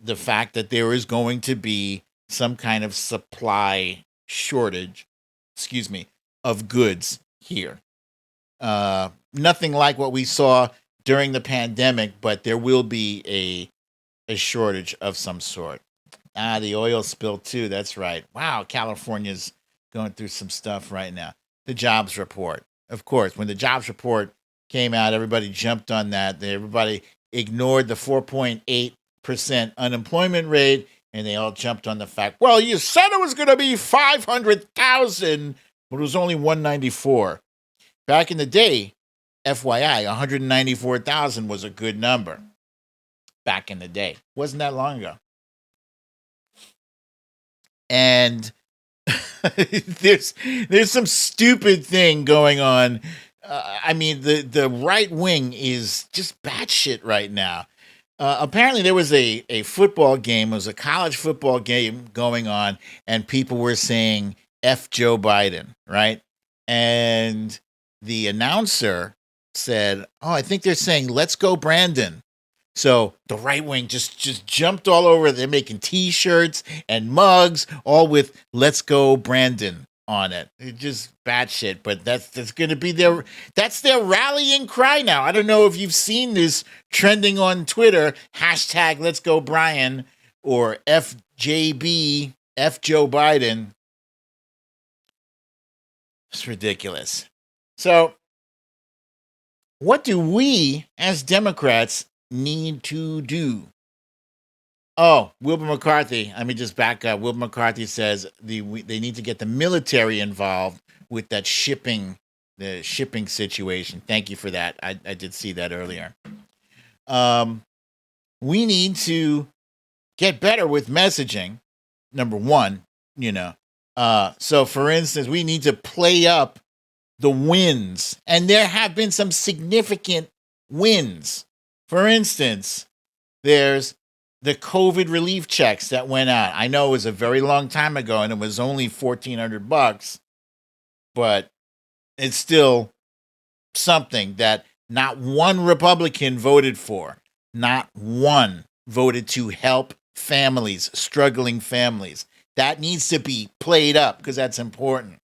the fact that there is going to be some kind of supply shortage, of goods here. Nothing like what we saw during the pandemic, but there will be a shortage of some sort. The oil spill too. That's right. Wow, California's going through some stuff right now. The jobs report. Of course, when the jobs report came out, everybody jumped on that. Everybody ignored the 4.8% unemployment rate, and they all jumped on the fact, well, you said it was going to be 500,000, but it was only 194. Back in the day, FYI, 194,000 was a good number. Back in the day. Wasn't that long ago. And there's some stupid thing going on. I mean, the right wing is just batshit right now. Apparently, there was a football game. It was a college football game going on, and people were saying F Joe Biden, right? And the announcer said, oh, I think they're saying, let's go Brandon. So the right wing just jumped all over. They're making T-shirts and mugs, all with "Let's Go Brandon" on it. It's just batshit, but that's going to be their rallying cry now. I don't know if you've seen this trending on Twitter. Hashtag Let's Go Brian or FJB F Joe Biden. It's ridiculous. So, what do we as Democrats need to do? Oh, Wilbur McCarthy. Let me just back up. Wilbur McCarthy says they need to get the military involved with the shipping situation. Thank you for that. I did see that earlier. We need to get better with messaging. Number one, so for instance, we need to play up the wins, and there have been some significant wins. For instance, there's the COVID relief checks that went out. I know it was a very long time ago and it was only $1,400, but it's still something that not one Republican voted for. Not one voted to help families, struggling families. That needs to be played up because that's important.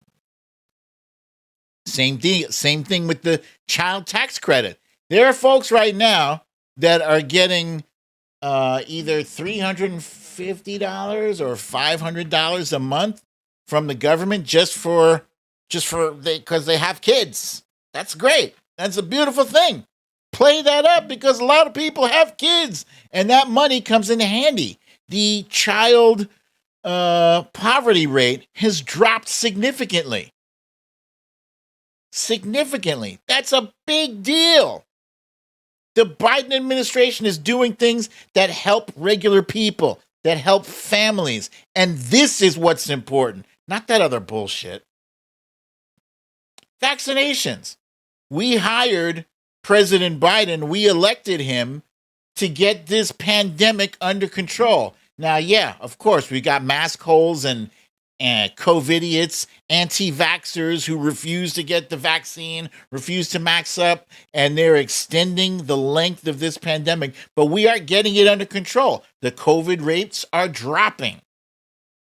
Same thing with the child tax credit. There are folks right now that are getting either $350 or $500 a month from the government just for because they have kids. That's great. That's a beautiful thing. Play that up because a lot of people have kids, and that money comes in handy. The child poverty rate has dropped significantly. Significantly. That's a big deal. The Biden administration is doing things that help regular people, that help families. And this is what's important, not that other bullshit. Vaccinations. We hired President Biden. We elected him to get this pandemic under control. Now, yeah, of course, we got mask holes and COVIDiots, anti-vaxxers who refuse to get the vaccine, refuse to max up, and they're extending the length of this pandemic. But we are getting it under control. The COVID rates are dropping.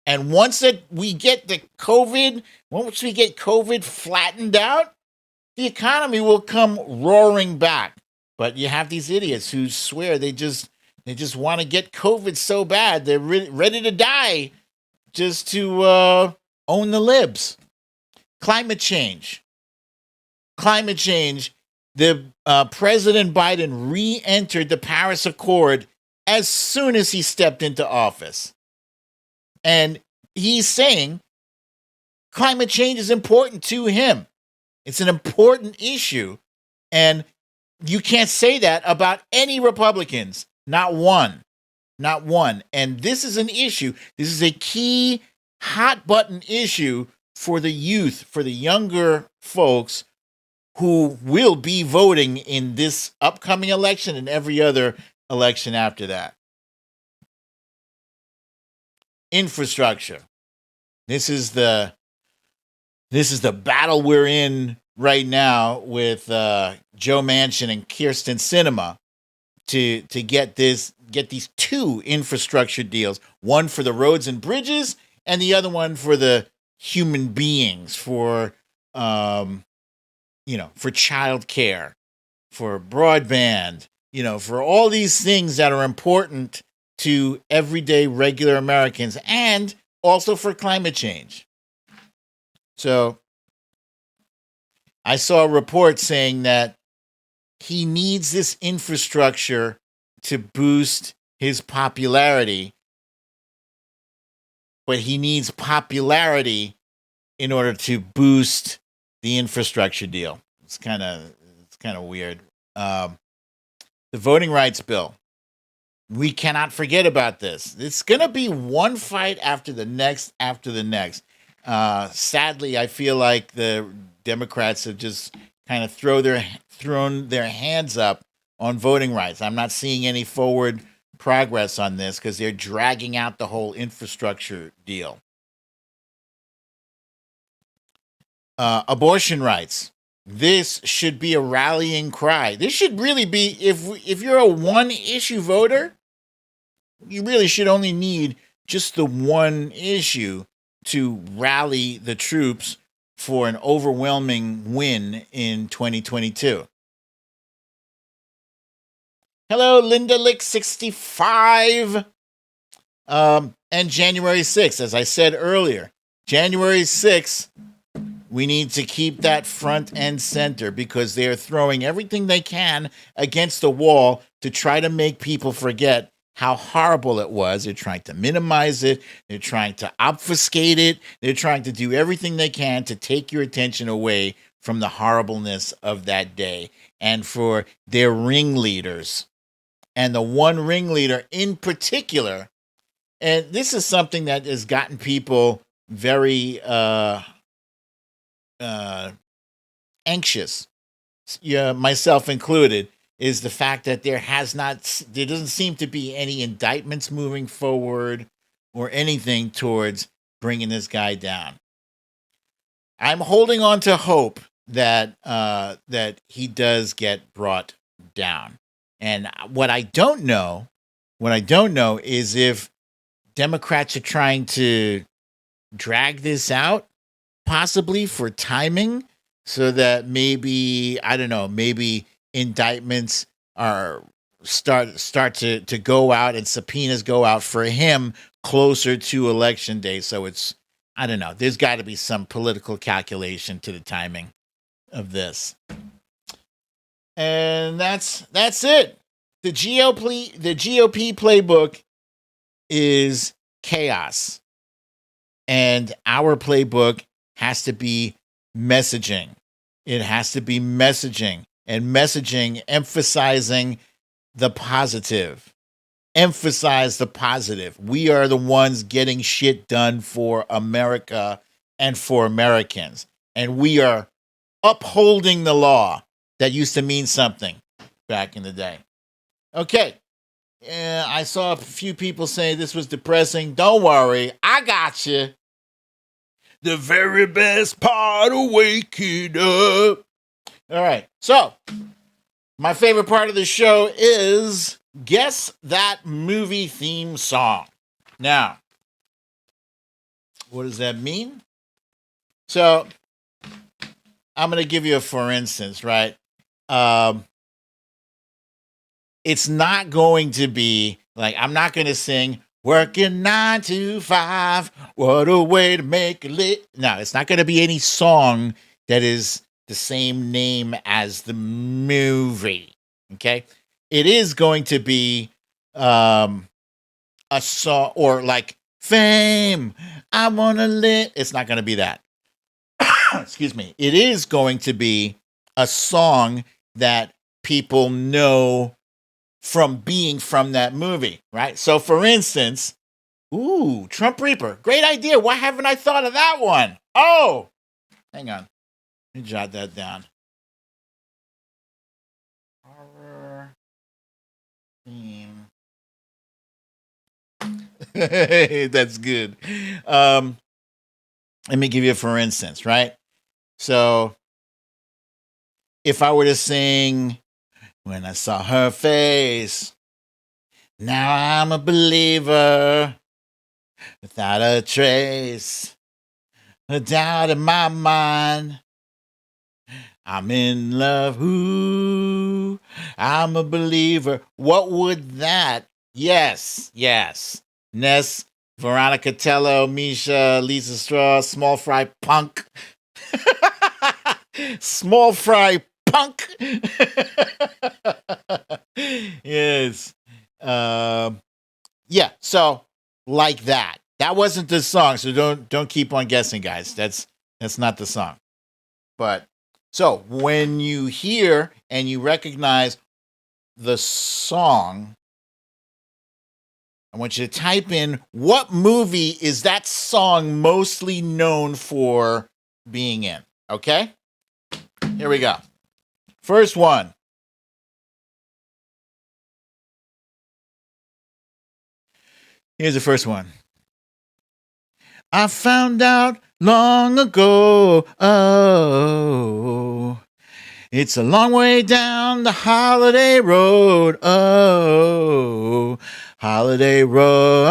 And once we get COVID flattened out, the economy will come roaring back. But you have these idiots who swear they just want to get COVID so bad they're ready to die just to own the libs. Climate change. The President Biden re-entered the Paris Accord as soon as he stepped into office. And he's saying climate change is important to him. It's an important issue. And you can't say that about any Republicans. Not one. Not one. And this is an issue. This is a key hot button issue for the youth, for the younger folks who will be voting in this upcoming election and every other election after that. Infrastructure. This is the battle we're in right now with Joe Manchin and Kyrsten Sinema to get these two infrastructure deals, one for the roads and bridges and the other one for the human beings, for for child care, for broadband, for all these things that are important to everyday regular Americans, and also for climate change. So I saw a report saying that he needs this infrastructure to boost his popularity, but he needs popularity in order to boost the infrastructure deal. It's kind of weird. The voting rights bill. We cannot forget about this. It's going to be one fight after the next. Sadly, I feel like the Democrats have just kind of thrown their hands up on voting rights. I'm not seeing any forward progress on this because they're dragging out the whole infrastructure deal. Abortion rights. This should be a rallying cry. This should really be, if you're a one-issue voter, you really should only need just the one issue to rally the troops for an overwhelming win in 2022. Hello, Linda Lick 65. And January 6th, as I said earlier, January 6th, we need to keep that front and center because they are throwing everything they can against the wall to try to make people forget how horrible it was. They're trying to minimize it. They're trying to obfuscate it. They're trying to do everything they can to take your attention away from the horribleness of that day and for their ringleaders. And the one ringleader in particular, and this is something that has gotten people very anxious, myself included, is the fact that there doesn't seem to be any indictments moving forward or anything towards bringing this guy down. I'm holding on to hope that he does get brought down. And what I don't know is if Democrats are trying to drag this out, possibly for timing, so that maybe indictments are start to go out and subpoenas go out for him closer to election day. So it's, I don't know, there's got to be some political calculation to the timing of this. And that's it. The GOP playbook is chaos. And our playbook has to be messaging. It has to be messaging, and messaging emphasizing the positive. Emphasize the positive. We are the ones getting shit done for America and for Americans. And we are upholding the law that used to mean something back in the day. Okay. I saw a few people say this was depressing. Don't worry. I got you. The very best part of waking up. All right. So, my favorite part of the show is Guess That Movie Theme Song. Now, what does that mean? So, I'm going to give you a for instance, right? It's not going to be like, I'm not going to sing working 9 to 5. What a way to make a lit. No, it's not going to be any song that is the same name as the movie. Okay. It is going to be a song or like Fame. I want to live. It's not going to be that. Excuse me. It is going to be a song that people know from being from that movie, right? So for instance, Trump Reaper. Great idea. Why haven't I thought of that one? Oh, hang on. Let me jot that down. Horror theme. That's good. Let me give you a for instance, right? So if I were to sing When I Saw Her Face, now I'm a believer without a trace, a doubt in my mind. I'm in love, ooh, I'm a believer. What would that? Yes. Ness, Veronica Tello, Misha, Lisa Straw, Small Fry Punk. Small Fry Punk. Yes. Yeah, so like that. That wasn't the song, so don't keep on guessing, guys. That's not the song. But so when you hear and you recognize the song, I want you to type in what movie is that song mostly known for being in. Okay? Here we go. First one. Here's the first one. I found out long ago, oh, it's a long way down the holiday road, oh, holiday road,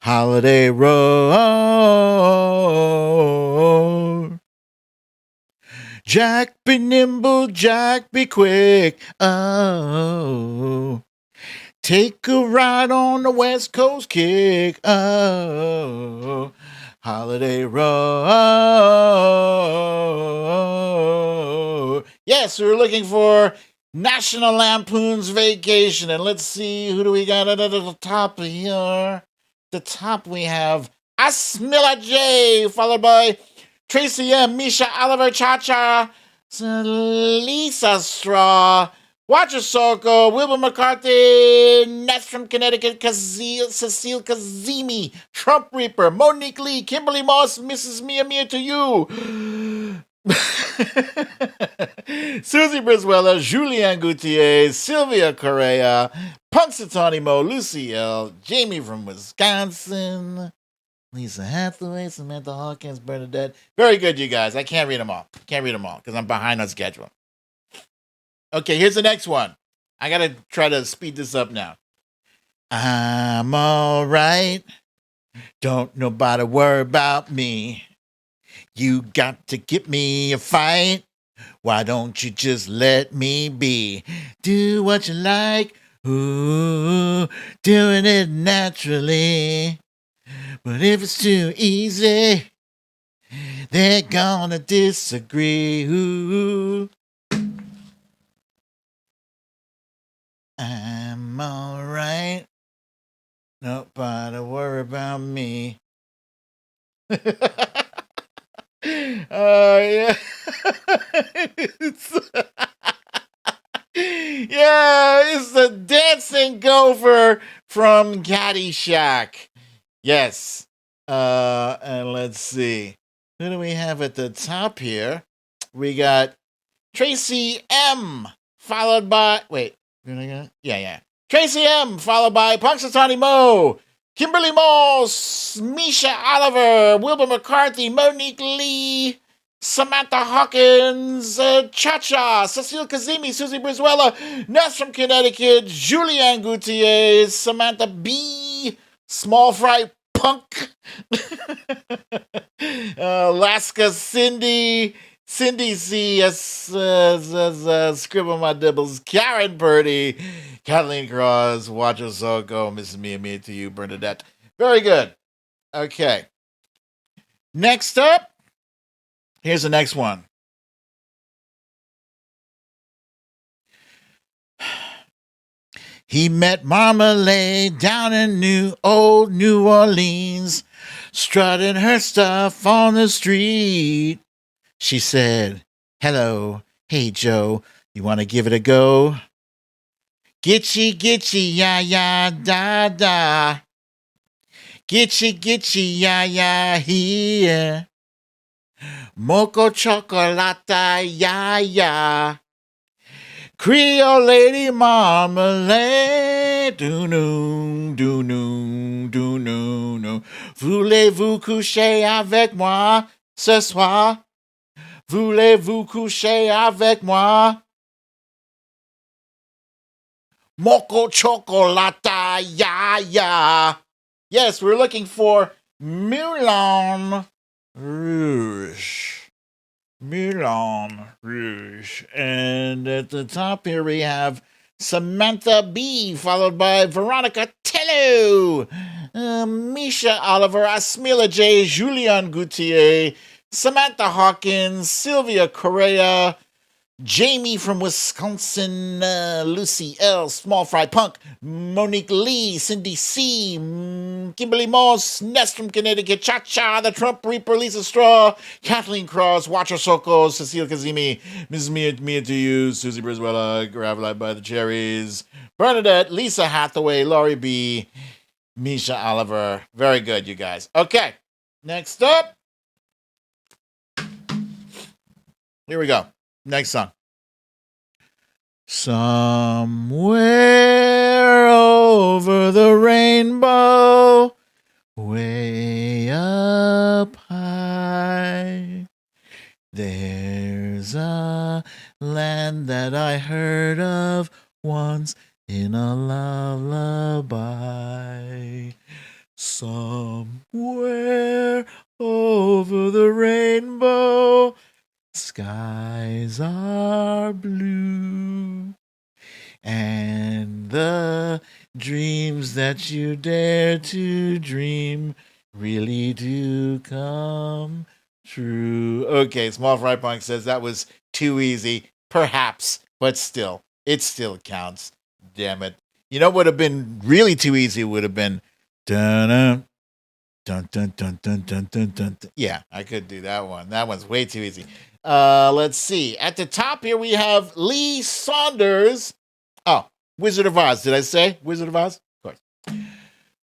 holiday road. Jack be nimble, Jack be quick, oh, take a ride on the West Coast kick, oh, holiday road. Yes, we're looking for National Lampoon's Vacation, and let's see, who do we got at the top here? The top we have Asmilla J, followed by Tracy M, Misha Oliver Cha-Cha, Lisa Straw, Watcher Soko, Wilbur McCarthy, Ness from Connecticut, Cecile Kazemi, Trump Reaper, Monique Lee, Kimberly Moss, Mrs. Mia Mia to you, Susie Briswella, Julianne Gutierrez, Sylvia Correa, Punxsutawney Mo, Lucy L, Jamie from Wisconsin, Lisa Hathaway, Samantha Hawkins, Bernadette. Very good, you guys. I can't read them all. Because I'm behind on schedule. Okay, here's the next one. I got to try to speed this up now. I'm all right. Don't nobody worry about me. You got to give me a fight. Why don't you just let me be? Do what you like. Ooh, doing it naturally. But if it's too easy, they're gonna disagree. Ooh. I'm alright. Nobody worry about me. Oh, yeah. Yeah, it's the dancing gopher from Caddyshack. Yes. And let's see. Who do we have at the top here? We got Tracy M, followed by... Wait. Yeah. Tracy M, followed by Punxsutawney Mo, Kimberly Moss, Misha Oliver, Wilbur McCarthy, Monique Lee, Samantha Hawkins, Cha-Cha, Cecile Kazemi, Susie Briswella, Ness from Connecticut, Julianne Gutierrez, Samantha B, Small Fry punk. Alaska Cindy. Cindy C. Scribble My Dibbles. Karen Purdy. Kathleen Cross. Watcher Soko. Mrs. Mia Mia to you, Bernadette. Very good. Okay. Next up, here's the next one. He met Marmalade down in old New Orleans, strutting her stuff on the street. She said, "Hello, hey Joe, you want to give it a go?" Gitchy, ya, ya, da, da. Gitchy, ya, ya, here. Moco chocolata, ya, ya. Creole lady marmalade, do-no. Voulez-vous coucher avec moi ce soir? Voulez-vous coucher avec moi? Moco chocolata, ya, ya. Yes, we're looking for Moulin Rouge. Moulin Rouge. And at the top here we have Samantha B, followed by Veronica Tello, Misha Oliver, Asmila J, Julian Gautier, Samantha Hawkins, Sylvia Correa, Jamie from Wisconsin, Lucy L, Small Fry Punk, Monique Lee, Cindy C, Kimberly Moss, Nest from Connecticut, Cha Cha, the Trump Reaper, Lisa Straw, Kathleen Cross, Watcher Soko, Cecile Kazimi, Mrs. Mia to you, Susie Briswella, Gravelite by the Cherries, Bernadette, Lisa Hathaway, Laurie B, Misha Oliver. Very good, you guys. Okay, next up. Here we go. Next song. Somewhere over the rainbow, way up high, there's a land that I heard of once in a lullaby. Somewhere over the rainbow, skies are blue, and the dreams that you dare to dream really do come true. Okay, Small Fry Punk says that was too easy. Perhaps, but still, it still counts. Damn it. You know what would have been really too easy would have been dun dun dun dun dun dun dun dun. Yeah, I could do that one. That one's way too easy. Let's see. At the top here we have Lee Saunders. Oh, Wizard of Oz. Did I say Wizard of Oz? Of course.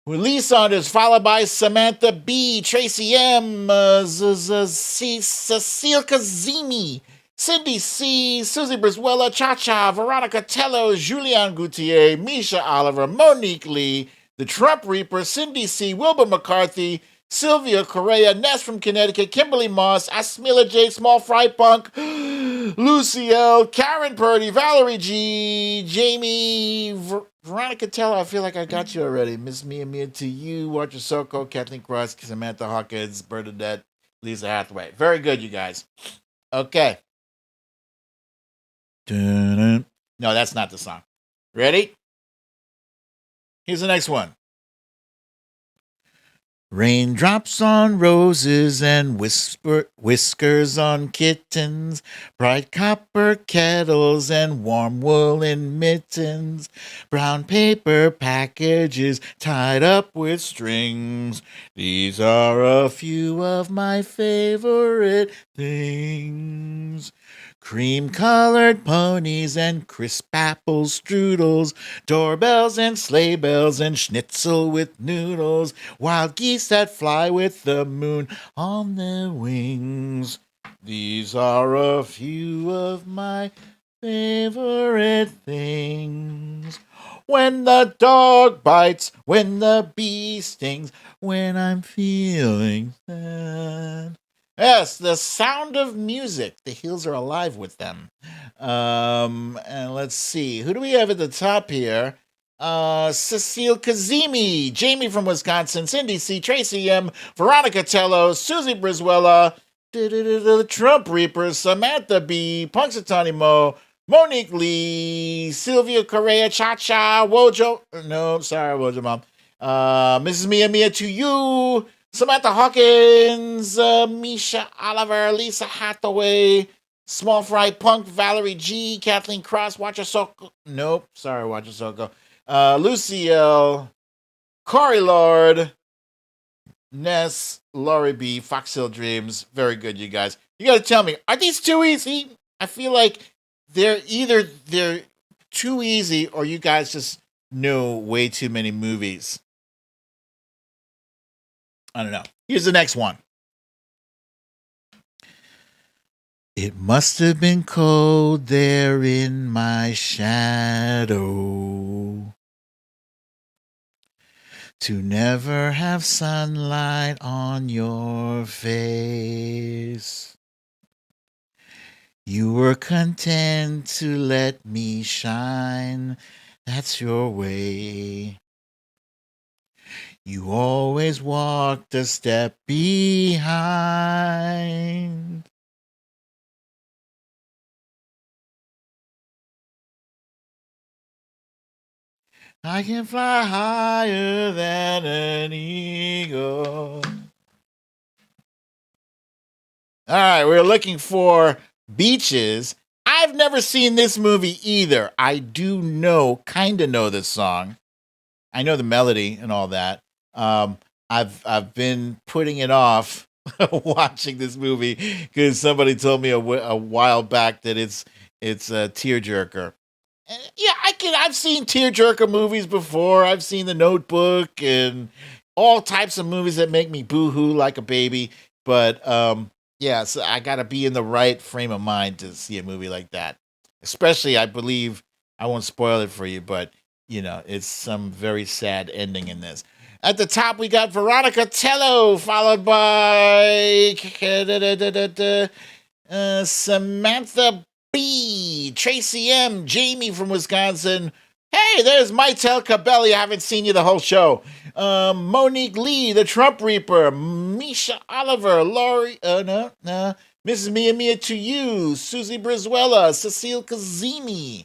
With Lee Saunders, followed by Samantha B, Tracy M, Cecile Kazimi, Cindy C, Susie Briswella, Cha Cha, Veronica Tello, Julian Gautier, Misha Oliver, Monique Lee, the Trump Reaper, Cindy C, Wilbur McCarthy, Sylvia Correa, Ness from Connecticut, Kimberly Moss, Asmila J, Small Fry Punk, Lucy L, Karen Purdy, Valerie G, Jamie, Veronica Tello, I feel like I got you already. Miss Mia Mia to you, Watcher Soko, Kathleen Cross, Samantha Hawkins, Bernadette, Lisa Hathaway. Very good, you guys. Okay. Dun-dun. No, that's not the song. Ready? Here's the next one. Raindrops on roses and whiskers on kittens, bright copper kettles and warm woolen mittens, brown paper packages tied up with strings. These are a few of my favorite things. Cream-colored ponies and crisp apple strudels, doorbells and sleigh bells and schnitzel with noodles, wild geese that fly with the moon on their wings. These are a few of my favorite things. When the dog bites, when the bee stings, when I'm feeling sad. Yes, the sound of music. The Hills are alive with them. And let's see. Who do we have at the top here? Cecile Kazemi, Jamie from Wisconsin, Cindy C, Tracy M, Veronica Tello, Susie Brizuela, the Trump Reapers, Samantha B, Punxsutawney Mo, Monique Lee, Sylvia Correa, Cha Cha, Wojo, no, sorry, Wojo Mom, Mrs. Mia Mia to you, Samantha Hawkins, Misha Oliver, Lisa Hathaway, Small Fry Punk, Valerie G, Kathleen Cross, Watcher Soko, nope, sorry, Watcher Soko, Lucille, Corey Lord, Ness, Laurie B, Fox Hill Dreams. Very good, you guys. You got to tell me, are these too easy? I feel like they're too easy or you guys just know way too many movies. I don't know. Here's the next one. It must have been cold there in my shadow to never have sunlight on your face. You were content to let me shine. That's your way. You always walked a step behind. I can fly higher than an eagle. All right, we're looking for Beaches. I've never seen this movie either. I do kind of know this song. I know the melody and all that. I've been putting it off watching this movie because somebody told me a while back that it's a tearjerker. Yeah, I've seen tearjerker movies before. I've seen The Notebook and all types of movies that make me boo-hoo like a baby. But yeah, so I got to be in the right frame of mind to see a movie like that. Especially, I believe, I won't spoil it for you, but it's some very sad ending in this. At the top, we got Veronica Tello, followed by Samantha B, Tracy M, Jamie from Wisconsin. Hey, there's Mytel Cabelli. I haven't seen you the whole show. Monique Lee, the Trump Reaper. Misha Oliver, Laurie, Mrs. Mia Mia to you. Susie Brizuela, Cecile Kazemi.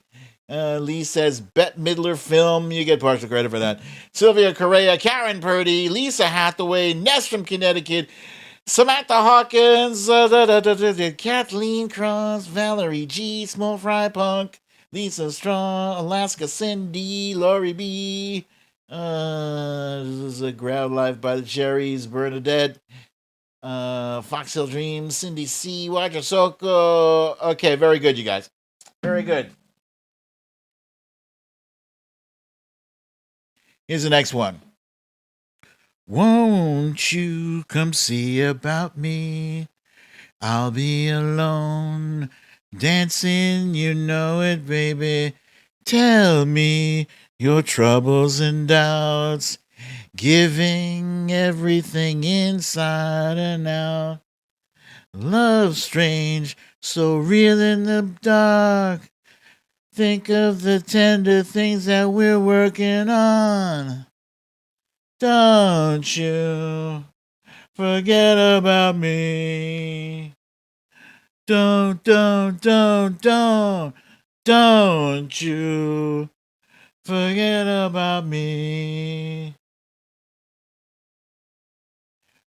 Lee says, Bette Midler film. You get partial credit for that. Sylvia Correa, Karen Purdy, Lisa Hathaway, Ness from Connecticut, Samantha Hawkins, Kathleen Cross, Valerie G, Small Fry Punk, Lisa Strong, Alaska Cindy, Laurie B. This is a Ground Life by the Cherries, Bernadette, Fox Hill Dreams, Cindy C, Watcher Soko. Okay, very good, you guys. Very good. Here's the next one. Won't you come see about me? I'll be alone, dancing, you know it, baby. Tell me your troubles and doubts, giving everything inside and out. Love strange, so real in the dark. Think of the tender things that we're working on. Don't you forget about me. Don't you forget about me.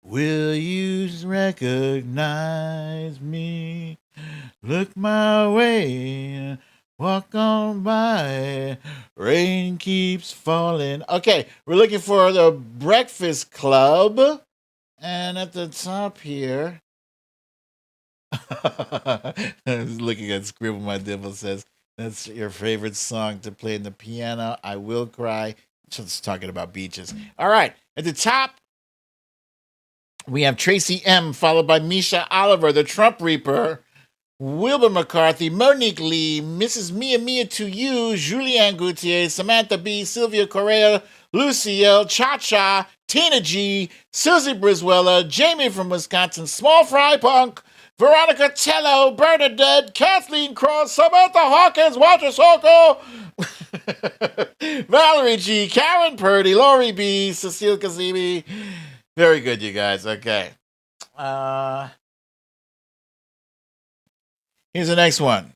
Will you recognize me? Look my way. Walk on by, rain keeps falling. Okay, we're looking for the Breakfast Club. And at the top here, I was looking at Scribble My Dimple says, that's your favorite song to play in the piano. I will cry. Just talking about beaches. All right, at the top, we have Tracy M, followed by Misha Oliver, the Trump Reaper. Wilbur McCarthy, Monique Lee, Mrs. Mia Mia to you, Julianne Gauthier, Samantha B, Sylvia Correa, Lucielle, Cha-Cha, Tina G, Susie Brizuela, Jamie from Wisconsin, Small Fry Punk, Veronica Tello, Bernadette, Kathleen Cross, Samantha Hawkins, Watcher Soko, Valerie G, Karen Purdy, Lori B, Cecile Kazemi. Very good, you guys. Okay. Here's the next one.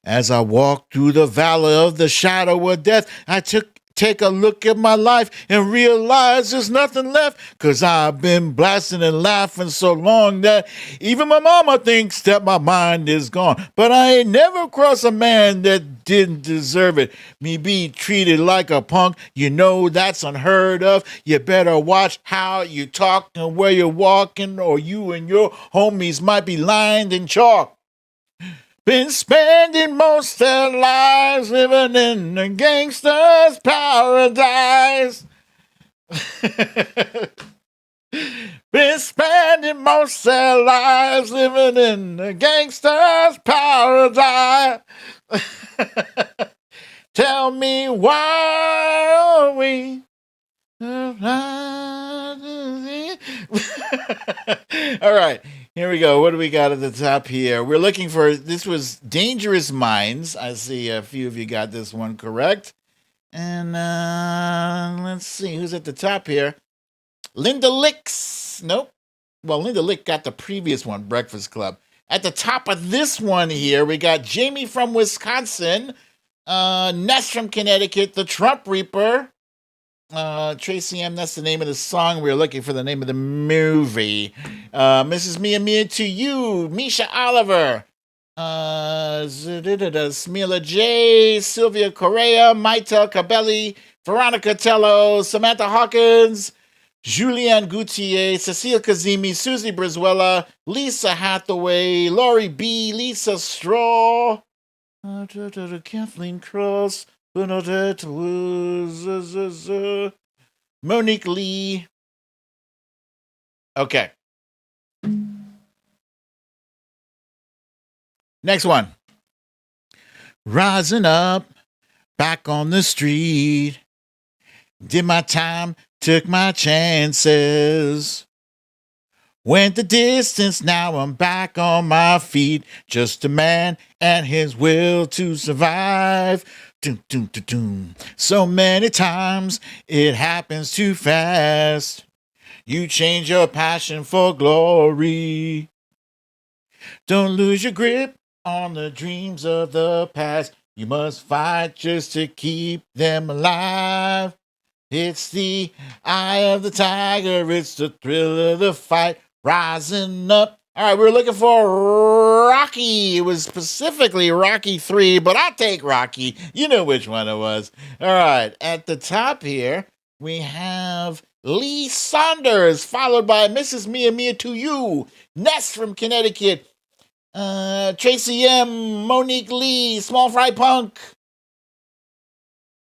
As I walk through the valley of the shadow of death, I take a look at my life and realize there's nothing left, 'cause I've been blasting and laughing so long that even my mama thinks that my mind is gone. But I ain't never crossed a man that didn't deserve it. Me be treated like a punk, you know that's unheard of. You better watch how you talk and where you're walking, or you and your homies might be lined in chalk. Been spending most their lives living in a gangster's paradise. Been spending most their lives living in a gangster's paradise. Tell me why are we... All right, here we go. What do we got at the top here? We're looking for, this was Dangerous Minds. I see a few of you got this one correct. And let's see who's at the top here. Linda Licks. Nope. Well, Linda Lick got the previous one, Breakfast Club. At the top of this one here, we got Jamie from Wisconsin, Ness from Connecticut, the Trump Reaper, Tracy M, that's the name of the song. We were looking for the name of the movie. Mrs. Mia Mia to you, Misha Oliver, Smila J, Sylvia Correa, Maita Cabelli, Veronica Tello, Samantha Hawkins, Julianne Gautier, Cecile Kazemi, Susie Brizuela, Lisa Hathaway, Lori B, Lisa Straw, Kathleen Cross, Bernadette Monique Lee. Okay. Next one. Rising up, back on the street. Did my time, took my chances. Went the distance, now I'm back on my feet. Just a man and his will to survive. Doom, doom, doom, doom. So many times it happens too fast. You change your passion for glory. Don't lose your grip on the dreams of the past. You must fight just to keep them alive. It's the eye of the tiger. It's the thrill of the fight. Rising up. All right, we're looking for Rocky. It was specifically Rocky 3, but I'll take Rocky. You know which one it was. All right, at the top here, we have Lee Saunders, followed by Mrs. Mia Mia to you, Ness from Connecticut, Tracy M, Monique Lee, Small Fry Punk,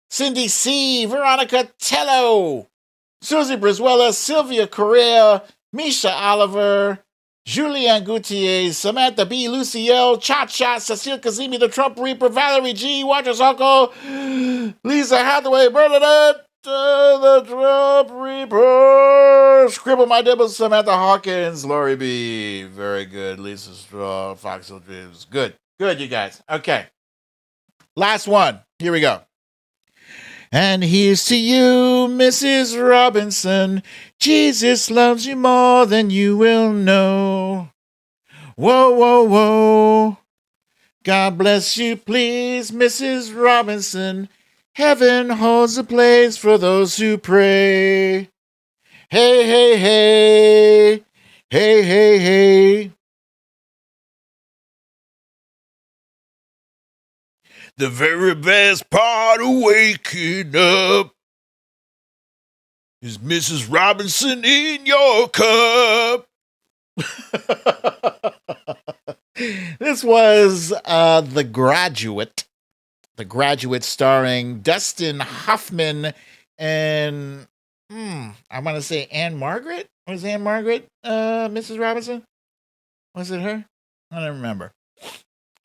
Cindy C, Veronica Tello, Susie Brizuela, Sylvia Correa, Misha Oliver, Julianne Gautier, Samantha B, Lucy L, Cha-Cha, Cecile Kazemi, the Trump Reaper, Valerie G, Walter Socko, Lisa Hathaway, Bernadette, the Trump Reaper, Scribble My Dibbles, Samantha Hawkins, Lori B. Very good. Lisa Straw, Foxhill Dreams. Good. Good, you guys. Okay. Last one. Here we go. And here's to you, Mrs. Robinson. Jesus loves you more than you will know. Whoa, whoa, whoa. God bless you, please, Mrs. Robinson. Heaven holds a place for those who pray. Hey, hey, hey. Hey, hey, hey. The very best part of waking up is Mrs. Robinson in your cup. This was The Graduate. The Graduate starring Dustin Hoffman and, I want to say Anne Margaret? Was Anne Margaret Mrs. Robinson? Was it her? I don't remember.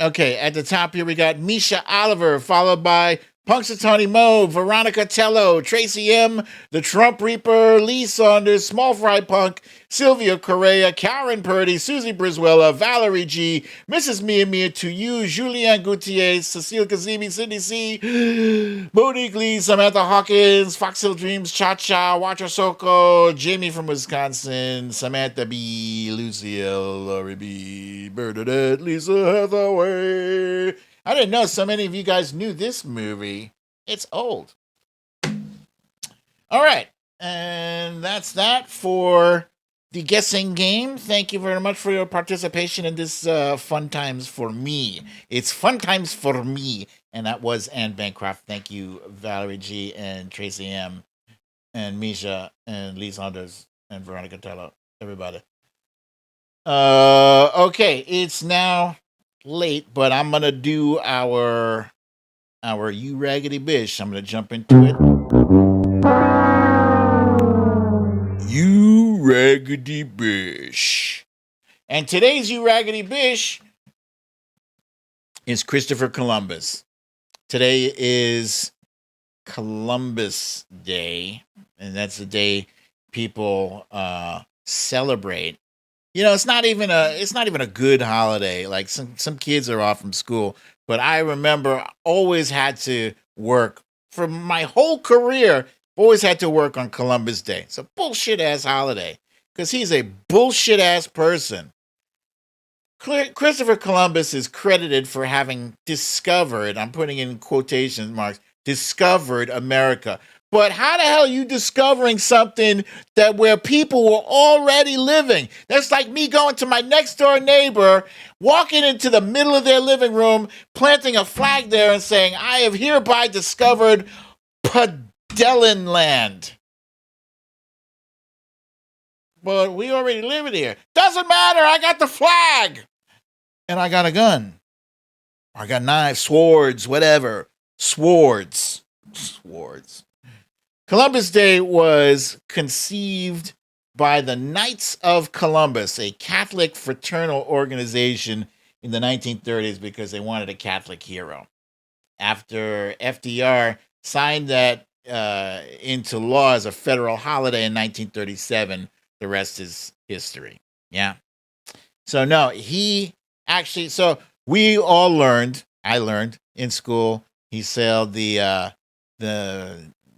Okay, at the top here we got Misha Oliver, followed by Punxsutawney Mo, Veronica Tello, Tracy M., The Trump Reaper, Lee Saunders, Small Fry Punk, Sylvia Correa, Karen Purdy, Susie Brizuela, Valerie G., Mrs. Mia Mia to you, Julianne Gutierrez, Cecile Kazemi, Cindy C., Monique Lee, Samantha Hawkins, Fox Hill Dreams, Cha Cha, Watcher Soko, Jamie from Wisconsin, Samantha B., Lucille, Laurie B., Bernadette, Lisa Hathaway. I didn't know so many of you guys knew this movie. It's old. All right. And that's that for the guessing game. Thank you very much for your participation in this Fun Times for Me. It's Fun Times for Me. And that was Anne Bancroft. Thank you, Valerie G. and Tracy M. and Misha and Lee Saunders and Veronica Tello. Everybody. Okay. It's now late, but I'm gonna do our You Raggedy Bish. I'm gonna jump into it. You Raggedy Bish. And today's You Raggedy Bish is Christopher Columbus. Today is Columbus Day, and that's the day people celebrate. You know, it's not even a good holiday. Like some kids are off from school, but I remember I always had to work for my whole career. Always had to work on Columbus Day. It's a bullshit ass holiday because he's a bullshit ass person. Christopher Columbus is credited for having discovered, I'm putting in quotation marks, discovered America. But how the hell are you discovering something that where people were already living? That's like me going to my next door neighbor, walking into the middle of their living room, planting a flag there and saying, I have hereby discovered Padelland. But we already live here. Doesn't matter. I got the flag. And I got a gun. I got knives, swords, whatever. Swords. Columbus Day was conceived by the Knights of Columbus, a Catholic fraternal organization in the 1930s because they wanted a Catholic hero. After FDR signed that into law as a federal holiday in 1937, the rest is history. Yeah. So no, so we all learned, I learned in school, he sailed the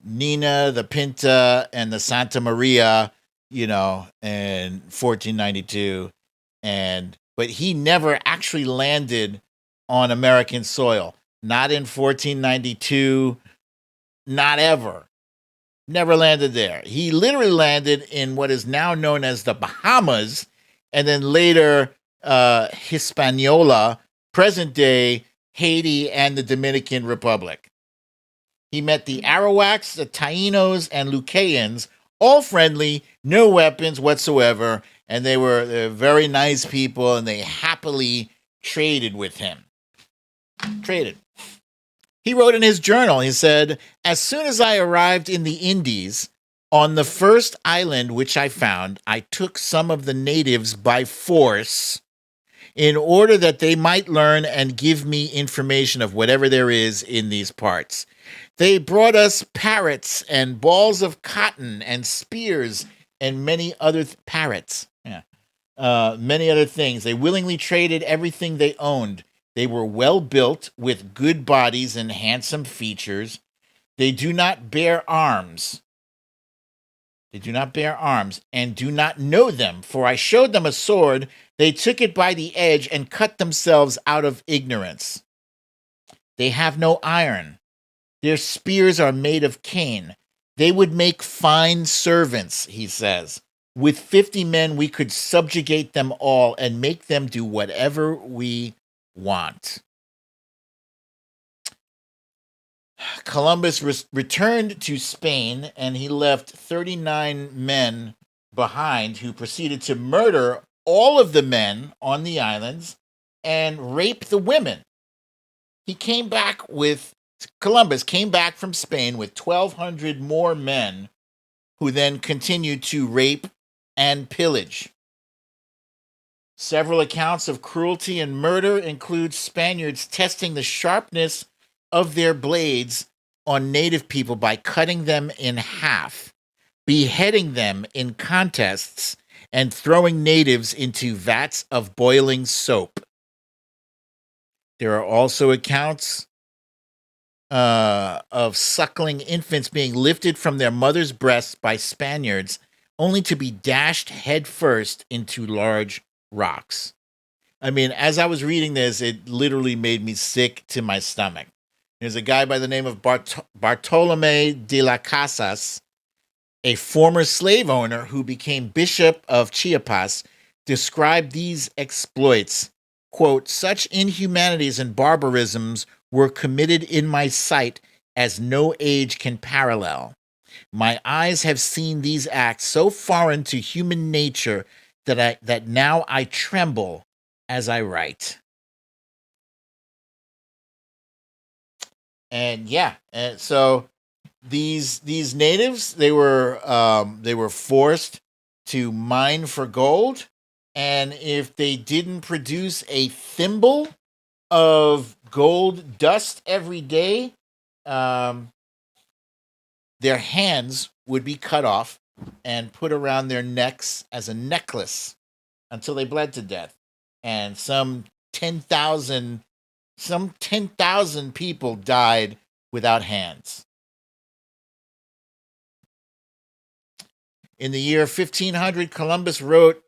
Nina, the Pinta, and the Santa Maria, in 1492. But he never actually landed on American soil. Not in 1492, not ever. Never landed there. He literally landed in what is now known as the Bahamas, and then later Hispaniola, present day Haiti, and the Dominican Republic. He met the Arawaks, the Tainos, and Lucayans, all friendly, no weapons whatsoever, and they're very nice people, and they happily traded with him. He wrote in his journal, he said, as soon as I arrived in the Indies, on the first island which I found, I took some of the natives by force in order that they might learn and give me information of whatever there is in these parts. They brought us parrots and balls of cotton and spears and many other parrots. Many other things. They willingly traded everything they owned. They were well built with good bodies and handsome features. They do not bear arms. And do not know them, for I showed them a sword. They took it by the edge and cut themselves out of ignorance. They have no iron. Their spears are made of cane. They would make fine servants, he says. With 50 men, we could subjugate them all and make them do whatever we want. Columbus returned to Spain, and he left 39 men behind who proceeded to murder all of the men on the islands and rape the women. Columbus came back from Spain with 1,200 more men who then continued to rape and pillage. Several accounts of cruelty and murder include Spaniards testing the sharpness of their blades on Native people by cutting them in half, beheading them in contests, and throwing natives into vats of boiling soap. There are also accounts of suckling infants being lifted from their mother's breasts by Spaniards, only to be dashed headfirst into large rocks. I mean, as I was reading this, it literally made me sick to my stomach. There's a guy by the name of Bartolome de las Casas, a former slave owner who became Bishop of Chiapas, described these exploits. Quote, such inhumanities and barbarisms were committed in my sight as no age can parallel. My eyes have seen these acts so foreign to human nature that now I tremble as I write. And yeah, and so these natives, they were forced to mine for gold, and if they didn't produce a thimble of gold dust every day, their hands would be cut off and put around their necks as a necklace until they bled to death. And some 10,000 people died without hands. In the year 1500, Columbus wrote,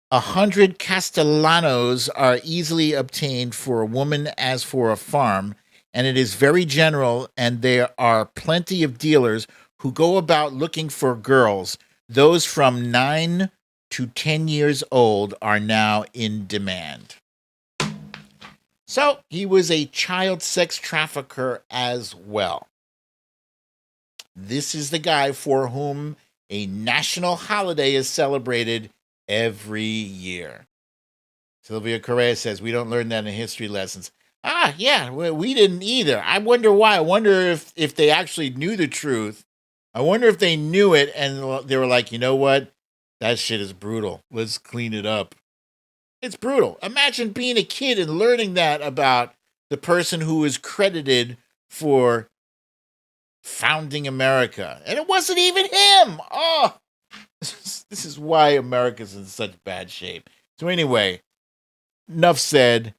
100 castellanos are easily obtained for a woman as for a farm, and it is very general, and there are plenty of dealers who go about looking for girls. Those from 9 to 10 years old are now in demand. So he was a child sex trafficker as well. This is the guy for whom a national holiday is celebrated every year. Sylvia Correa says, we don't learn that in history lessons. Yeah, we didn't either. I wonder why. I wonder if they actually knew the truth. I wonder if they knew it and they were like, you know what? That shit is brutal. Let's clean it up. It's brutal. Imagine being a kid and learning that about the person who is credited for founding America. And it wasn't even him. Oh, this is why America's in such bad shape. So anyway, enough said.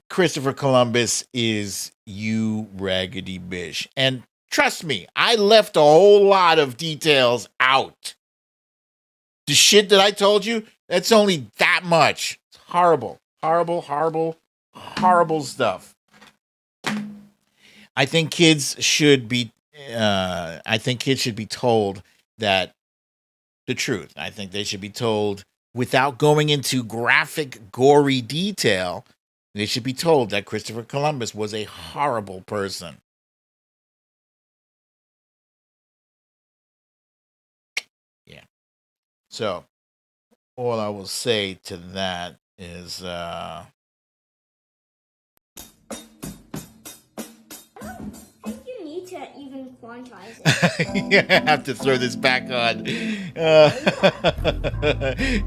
Christopher Columbus is you raggedy bitch. And trust me, I left a whole lot of details out. The shit that I told you, that's only that much. It's horrible, horrible, horrible, horrible stuff. I think kids should be told that the truth. I think they should be told without going into graphic, gory detail. They should be told that Christopher Columbus was a horrible person. Yeah. So, all I will say to that is, I think you need to even quantize it. I have to throw this back on.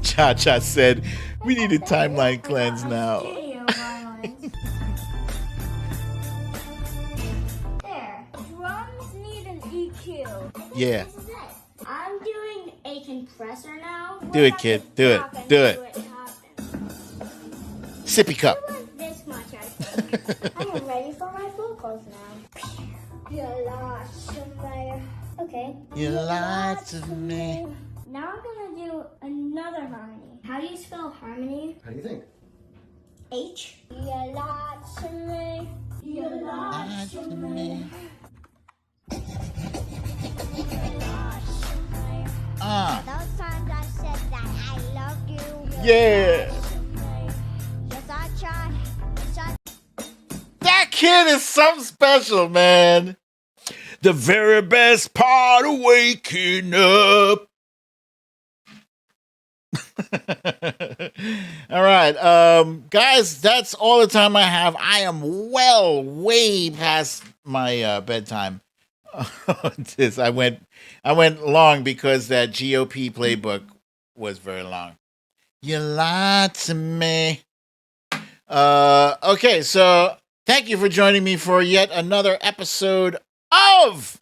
Cha-Cha said, we need a timeline cleanse now. There, drums need an EQ. Yeah. This is it. I'm doing a compressor now. Do it, kid. Do it. Do it. Sippy cup. This much, I think. I am ready for my vocals now. You lied to me. Okay. You lied to me. Now I'm gonna do another harmony. How do you spell harmony? How do you think? H. You lied to me. You lied to me. Those times I said that I love you. Yeah. Yes, I tried. That kid is something special, man. The very best part of waking up. All right, guys, that's all the time I have. I am way past my bedtime. I went long because that GOP Playbook was very long. You lied to me. Okay, so Thank you for joining me for yet another episode of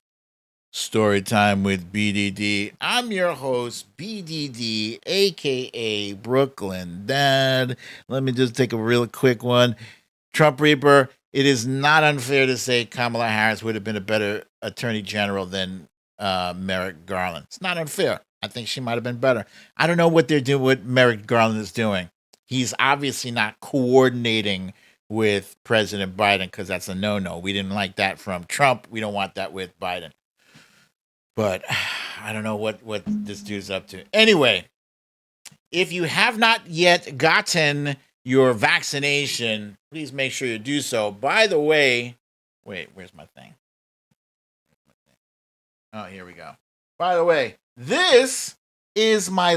Storytime with BDD. I'm your host, BDD, aka Brooklyn Dad. Let me just take a real quick one. Trump Reaper, it is not unfair to say Kamala Harris would have been a better attorney general than Merrick Garland. It's not unfair. I think she might have been better. I don't know what they're doing, what Merrick Garland is doing. He's obviously not coordinating with President Biden because that's a no-no. We didn't like that from Trump. We don't want that with Biden. But I don't know what this dude's up to. Anyway, if you have not yet gotten your vaccination, please make sure you do so. By the way, wait, where's my thing? Oh, here we go. By the way, this is my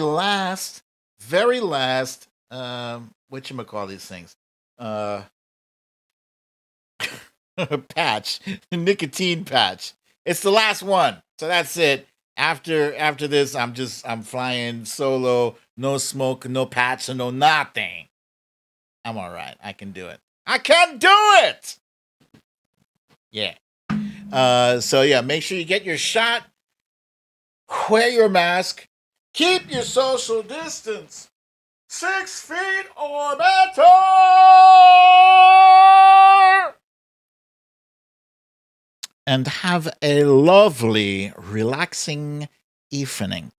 very last, whatchamacall these things? Patch, nicotine patch. It's the last one. So that's it. After this, I'm flying solo, no smoke, no patch, and no nothing. I'm all right. I can do it. I can do it. Yeah. So yeah, make sure you get your shot. Wear your mask. Keep your social distance. 6 feet or better. And have a lovely, relaxing evening.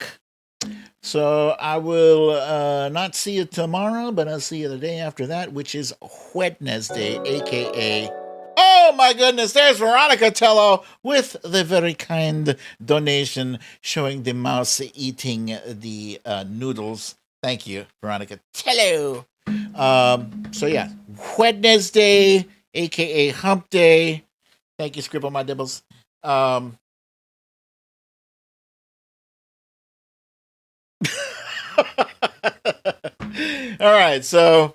So I will not see you tomorrow, but I'll see you the day after that, which is Wednesday, a.k.a. Oh my goodness, there's Veronica Tello with the very kind donation showing the mouse eating the noodles. Thank you, Veronica Tello. So yeah, Wednesday, a.k.a. Hump Day. Thank you, Scribble My Dibbles. All right, so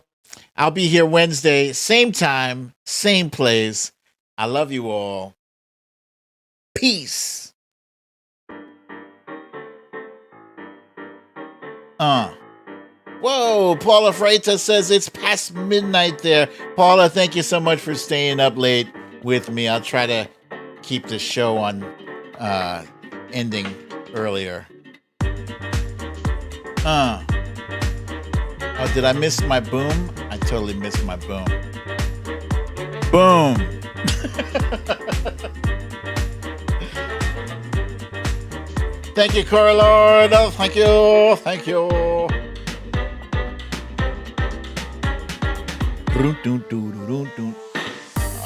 I'll be here Wednesday, same time, same place. I love you all. Peace. Whoa, Paula Freitas says it's past midnight there. Paula, thank you so much for staying up late with me. I'll try to keep the show on ending earlier. Oh, did I miss my boom? I totally missed my boom. Boom. Thank you, Cora Lord. Oh, thank you. Thank you.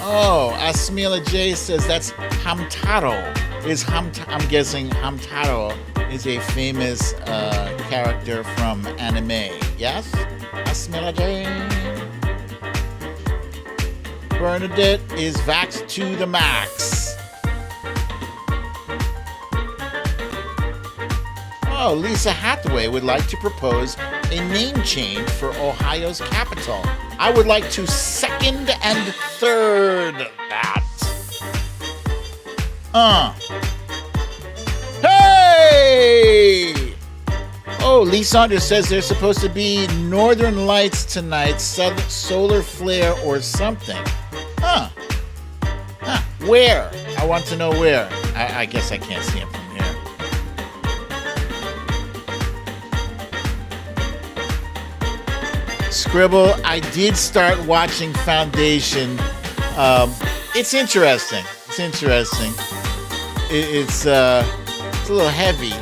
Oh, Asmila J says that's Hamtaro. I'm guessing Hamtaro is a famous character from anime. Yes? Asmila J. Bernadette is vaxxed to the max. Oh, Lisa Hathaway would like to propose a name change for Ohio's capital. I would like to second and third that. Hey! Oh, Lee Saunders says there's supposed to be northern lights tonight, solar flare or something. Where? I want to know where. I guess I can't see him from here. Scribble, I did start watching Foundation. It's interesting. It's a little heavy.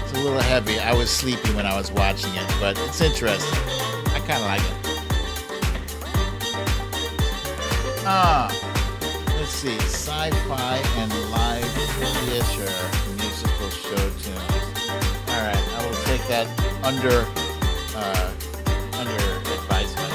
It's a little heavy. I was sleepy when I was watching it, but it's interesting. I kind of like it. Let's see. Sci-fi and live theater musical show tunes. All right, I will take that under advisement.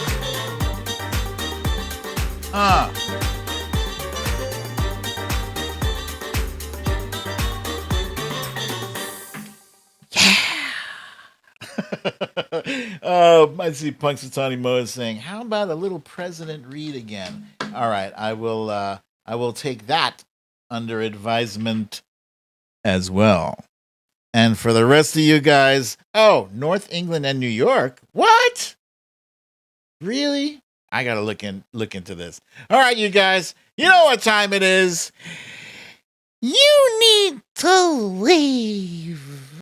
I see Punxsutawney Mo is saying, how about a little President Reed again? All right, I will take that under advisement as well. And for the rest of you guys, North England and New York? What? Really? I gotta look into this. All right, you guys. You know what time it is. You need to leave.